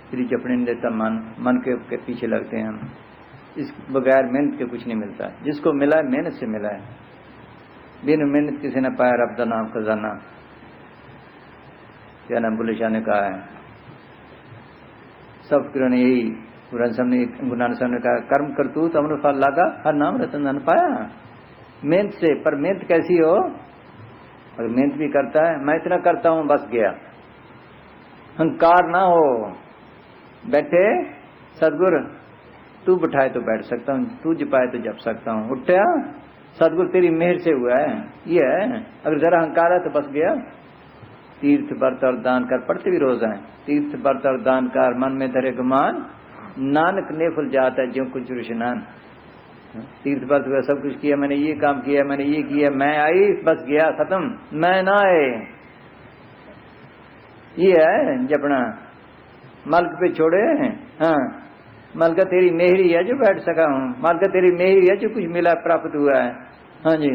फिर जपने नहीं देता मन के पीछे लगते हैं हम। इस बगैर मेहनत के कुछ नहीं मिलता। जिसको मिला है मेहनत से मिला है, बिन मेहनत किसी ने पाया रब दा नाम खजाना। क्या नाम बुल्ले शाह ने कहा है, सब फकीरों ने यही, गुरु नानक साहब ने कहा कर्म करतूत अमृत फल लागा, हर नाम रतन धन पाया। मेहनत से, पर मेहनत कैसी हो? अगर मेहनत भी करता है, मैं इतना करता हूं बस गया, अहंकार ना हो। बैठे सदगुरु तू बिठाए तो बैठ सकता हूँ, तू जपाए तो जप सकता हूँ। उठा सदगुरु तेरी मेहर से हुआ है, ये है। अगर जरा अहंकार है तो बस गया। तीर्थ व्रत और दान कर, पढ़ते भी रोज हैं। तीर्थ व्रत और दान कर, मन में धरे गुमान, नानक ने फुल जाता है ज्यों कुछ रुशनान। तीर्थ व्रत हुआ, सब कुछ किया, मैंने ये काम किया, मैंने ये किया, मैं आई बस गया, खत्म, मैं ना आए। ये है जपना, मलक पे छोड़े। हाँ, मलका तेरी मेहरी है जो बैठ सका हूँ, मलका तेरी मेहरी है जो कुछ मिला प्राप्त हुआ है। हाँ जी।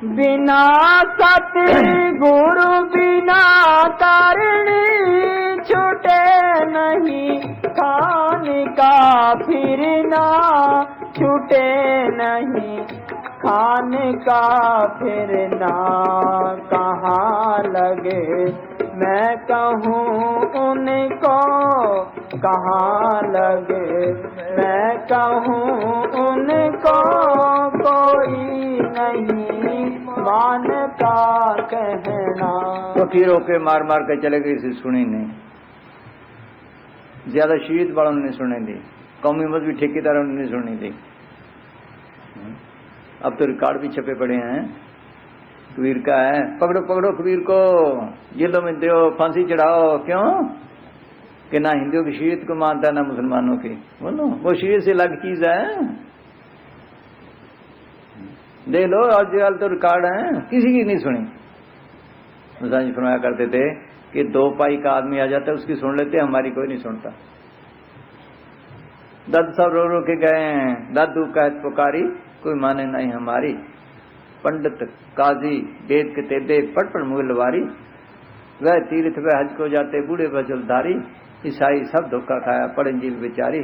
बिना सति गुरु बिना करणी छूटे नहीं खाने का फिरना। छूटे नहीं खाने का फिरना। कहाँ लगे मैं कहूँ उनको, कहाँ लगे मैं कहूँ उनको, कोई नहीं मानता कहना। तो फिर होके मार मार के चले गए, इसे सुनी नहीं। ज्यादा शरीयत वालों ने सुने दी, कौमी मत भी ठेकेदारों ने सुनी थी। अब तो रिकॉर्ड भी छपे पड़े हैं, कबीर का है, पकड़ो पकड़ो कबीर को, जेलों में दो, फांसी चढ़ाओ। क्यों कि ना हिंदुओं की शरीयत को मानता है ना मुसलमानों की। बोलो वो शरीयत से अलग चीज है। देख लो आजकल तो रिकॉर्ड है, किसी की नहीं सुनी। मुसा जी फरमाया करते थे कि 2 पाई का आदमी आ जाता है, उसकी सुन लेते, हमारी कोई नहीं सुनता। दादू साहब रो रो के गए हैं, दादू कहत पुकारी कोई माने नहीं हमारी, पंडित काजी वेद के तेदे पढ़ पढ़ मुँह लवारी, वह तीर्थ वह हज को जाते बूढ़े बजलधारी, ईसाई सब धोखा खाया पढ़ इंजील बेचारी,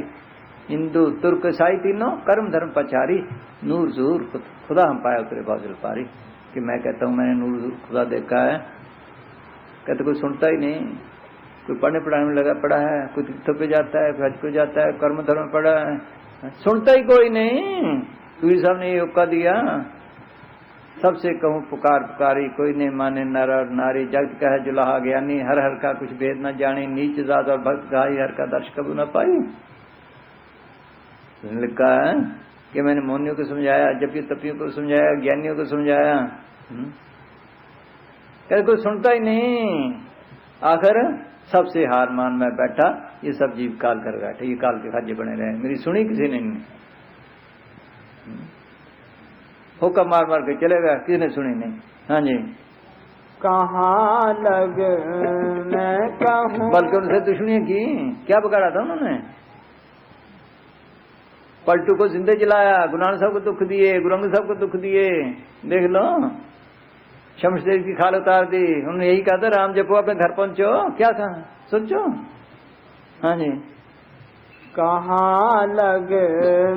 हिंदू तुर्क ईसाई तीनों कर्म धर्म पचारी, नूर जूर खुदा हम पाया उतरे बाजल पारी। कि मैं कहता हूँ मैंने नूर जूर खुदा देखा है, कहते कोई सुनता ही नहीं। कोई पढ़ने पढ़ाने में लगा पड़ा है, कोई तीर्थों पे जाता है, हज को जाता है, कर्म धर्म पड़ा है, सुनता ही कोई नहीं। कबीर साहब ने योग का दिया, सबसे कहूँ पुकार पुकारी कोई नहीं माने, नर और नारी जगत का है जुलाहा ज्ञानी, हर हर का कुछ भेद न जानी, नीच जात और भक्त घाई हर का दर्श कबू न पाई। लिखा है कि मैंने मौनियों को समझाया, जबकि तपियों को समझाया, ज्ञानियों को समझाया, कहते कोई सुनता ही नहीं। आखिर सबसे हार मान में बैठा, ये सब जीव काल कर बैठे, ये काल के खाजे बने रहे, मेरी सुनी किसी ने नहीं। होका मार मार के चले गया, किसी ने सुनी नहीं। हाँ जी, कहाँ लग मैं कहूँ, बल्कि उनसे दुश्मनी की, क्या बिगाड़ा था उन्होंने? पलटू को जिंदे जलाया, गुरु नानक साहब को दुख दिए, गुरु अंगद साहब को दुख दिए। देख लो शमशदेव की खाल उतार दी। उन्होंने यही कहा था राम जपो अपने घर पहुंचो, क्या कहा सोचो। हाँ जी, कहाँ लग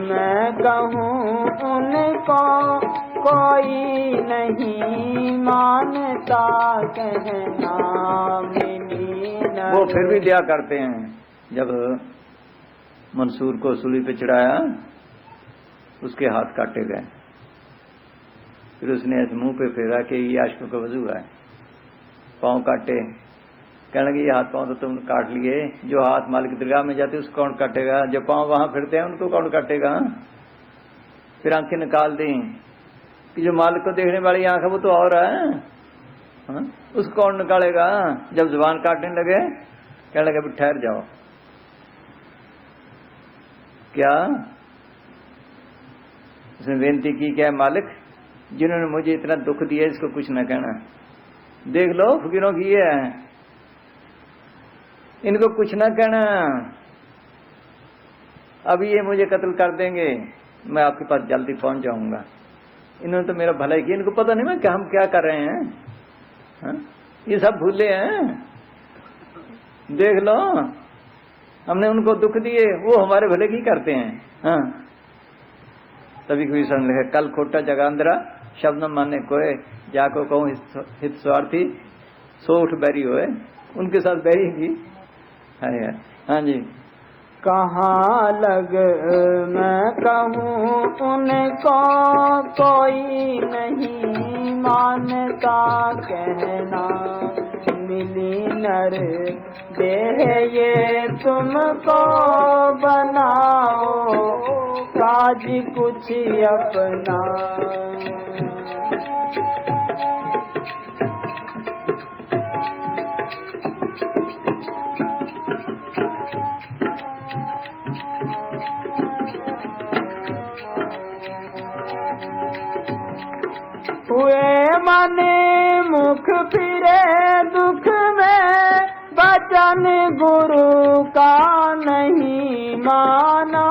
मैं कहूँ उनको कोई नहीं मानता, कहना मिली न। वो फिर भी दिया करते हैं। जब मंसूर को सूली पे चढ़ाया, उसके हाथ काटे गए, फिर उसने ऐसे मुंह पे फेरा कि ये आशिकों का वजू है, पांव काटे, कहने लगे ये हाथ पांव तो तुमने काट लिए, जो हाथ मालिक दरगाह में जाते उसको कौन काटेगा, जो पांव वहां फिरते हैं उनको कौन काटेगा। फिर आंखें निकाल दी कि जो मालिक को देखने वाली आंख है वो तो और है, उसको कौन निकालेगा। जब जुबान काटने लगे, कहने लगे ठहर जाओ, क्या उसने बेनती की, क्या मालिक जिन्होंने मुझे इतना दुख दिया इसको कुछ न कहना। देख लो फकीरों की ये है, इनको कुछ न कहना, अभी ये मुझे कत्ल कर देंगे, मैं आपके पास जल्दी पहुंच जाऊंगा। इन्होंने तो मेरा भला ही किया, इनको पता नहीं मैं क्या हम क्या कर रहे हैं। हा? ये सब भूले हैं। देख लो हमने उनको दुख दिए, वो हमारे भले की करते हैं। हाँ, तभी कोई सन लिखे कल खोटा जगांदरा शब्द न माने कोय, जाको कहूँ हित स्वार्थी सो उठ बैरी होए। उनके साथ बैरी की। हाँ जी, कहाँ लग मैं कहूँ उनको कोई नहीं मानता, कहना मिली नर देह ये तुमको बनाओ, काज कुछ अपना। हुए माने मुख फिरे दुख में, वचन गुरु का नहीं माना।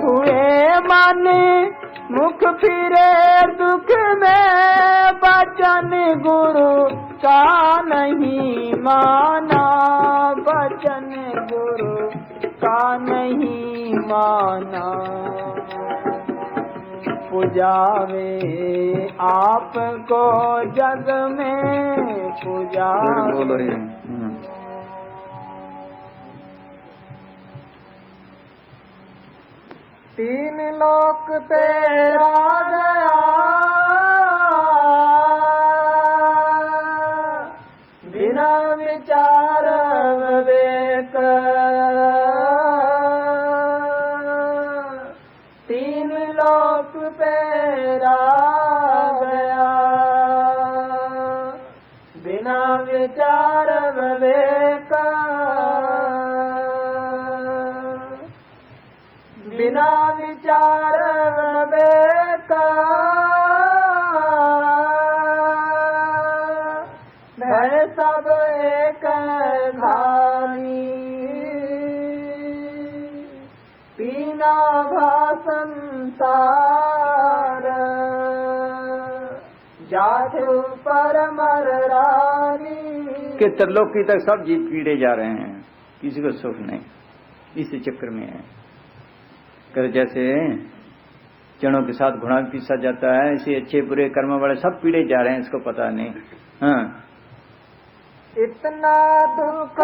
हुए माने मुख फिरे दुख में, वचन गुरु का नहीं माना, वचन गुरु का नहीं माना। पुजावे आपको जग में पुजावे, तीन लोक तेरा गया, बिना विचार विवेक तीन लोक पे गया, बिना विचार विवेक बिना विचार विवेक भय सब एक घानी, पीना भाषण सार जाथु परमर रानी। के त्रिलोकी तक सब जीव पीड़े जा रहे हैं, किसी को सुख नहीं, इसी चक्कर में है। कर जैसे चनों के साथ घोड़ा भी पीसा जाता है, इसे अच्छे बुरे कर्म वाले सब पीड़े जा रहे हैं, इसको पता नहीं। हाँ, इतना दुख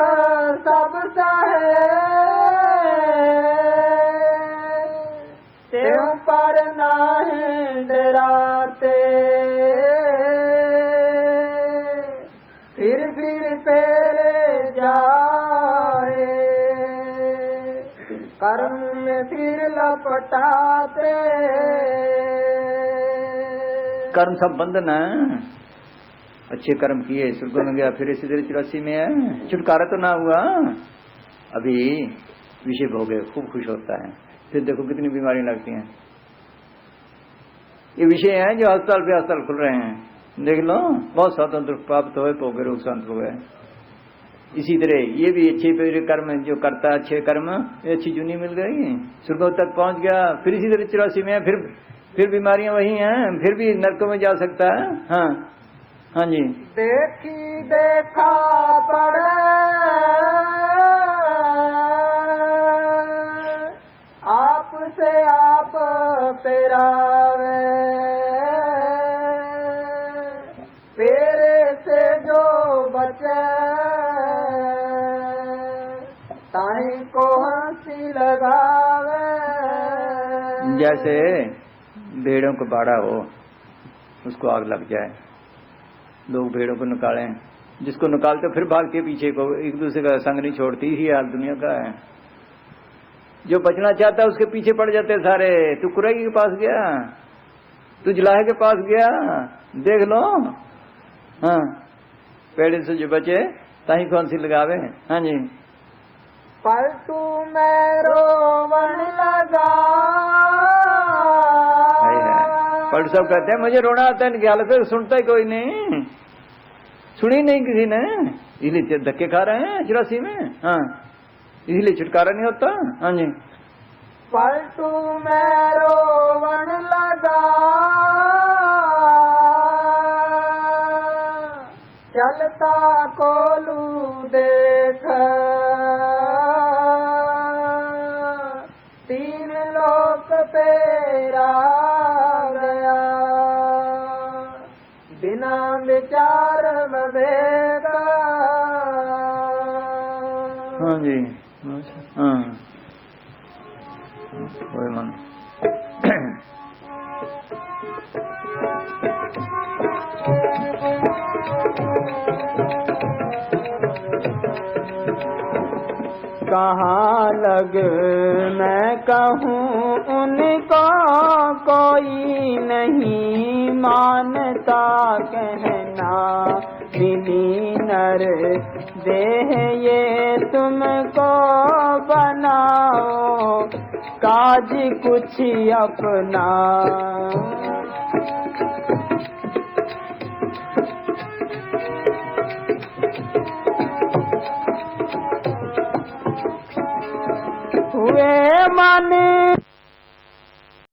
सब सहे त्यों पर नाहीं डराते, फिर फेरे जाए कर्म में फिर लपटाते। कर्म सब बंधन है, अच्छे कर्म किए स्वर्ग में गया, फिर इसी तरह 84 में है, छुटकारा तो ना हुआ, अभी विषय भोगे खूब खुश होता है, फिर देखो कितनी बीमारी लगती हैं। ये विषय है जो अस्पताल पे अस्पताल खुल रहे हैं, देख लो, बहुत स्वतंत्र प्राप्त हुए तो रोग शांत हो गए। इसी तरह ये भी अच्छे कर्म जो करता है, अच्छे कर्म, ये अच्छी जूनी मिल गई, स्वर्ग तक पहुंच गया, फिर इसी तरह 84 में फिर बीमारियां वही हैं, फिर भी नरकों में जा सकता है। हाँ हाँ जी, देखी देखा पड़े आप से आप पेरावे, पेरे से जो बचे ताही को हंसी लगावे। जैसे भेड़ों को बाड़ा हो, उसको आग लग जाए, लोग भेड़ों को निकालें, जिसको निकालते फिर भाग के पीछे को, एक दूसरे का संग नहीं छोड़ती, ही हाल दुनिया का है। जो बचना चाहता है उसके पीछे पड़ जाते सारे। तू कुरैगी के पास गया, तू जुलाहे के पास गया, देख लो। हाँ, पेड़ से जो बचे ताही कौन सी लगावे। हाँ जी, पलटू में रोवन लगा, पर सब कहते हैं मुझे रोना आता है, इनकी हालत है, सुनता ही कोई नहीं, सुनी नहीं किसी ने, इसलिए धक्के खा रहे हैं 84 में। हाँ, इसलिए छुटकारा नहीं होता। हाँ जी, पलटू में रोवन लगा, चलता कोलू देख, तीन लोक पेरा गया, बिना विचार विवेक। हाँ जी, हाँ, कोई मन कहाँ लग मैं कहूँ उनको, कोई नहीं मानता कहना, मिली नर देह ये तुमको बनाओ, काज कुछ अपना। हुए मन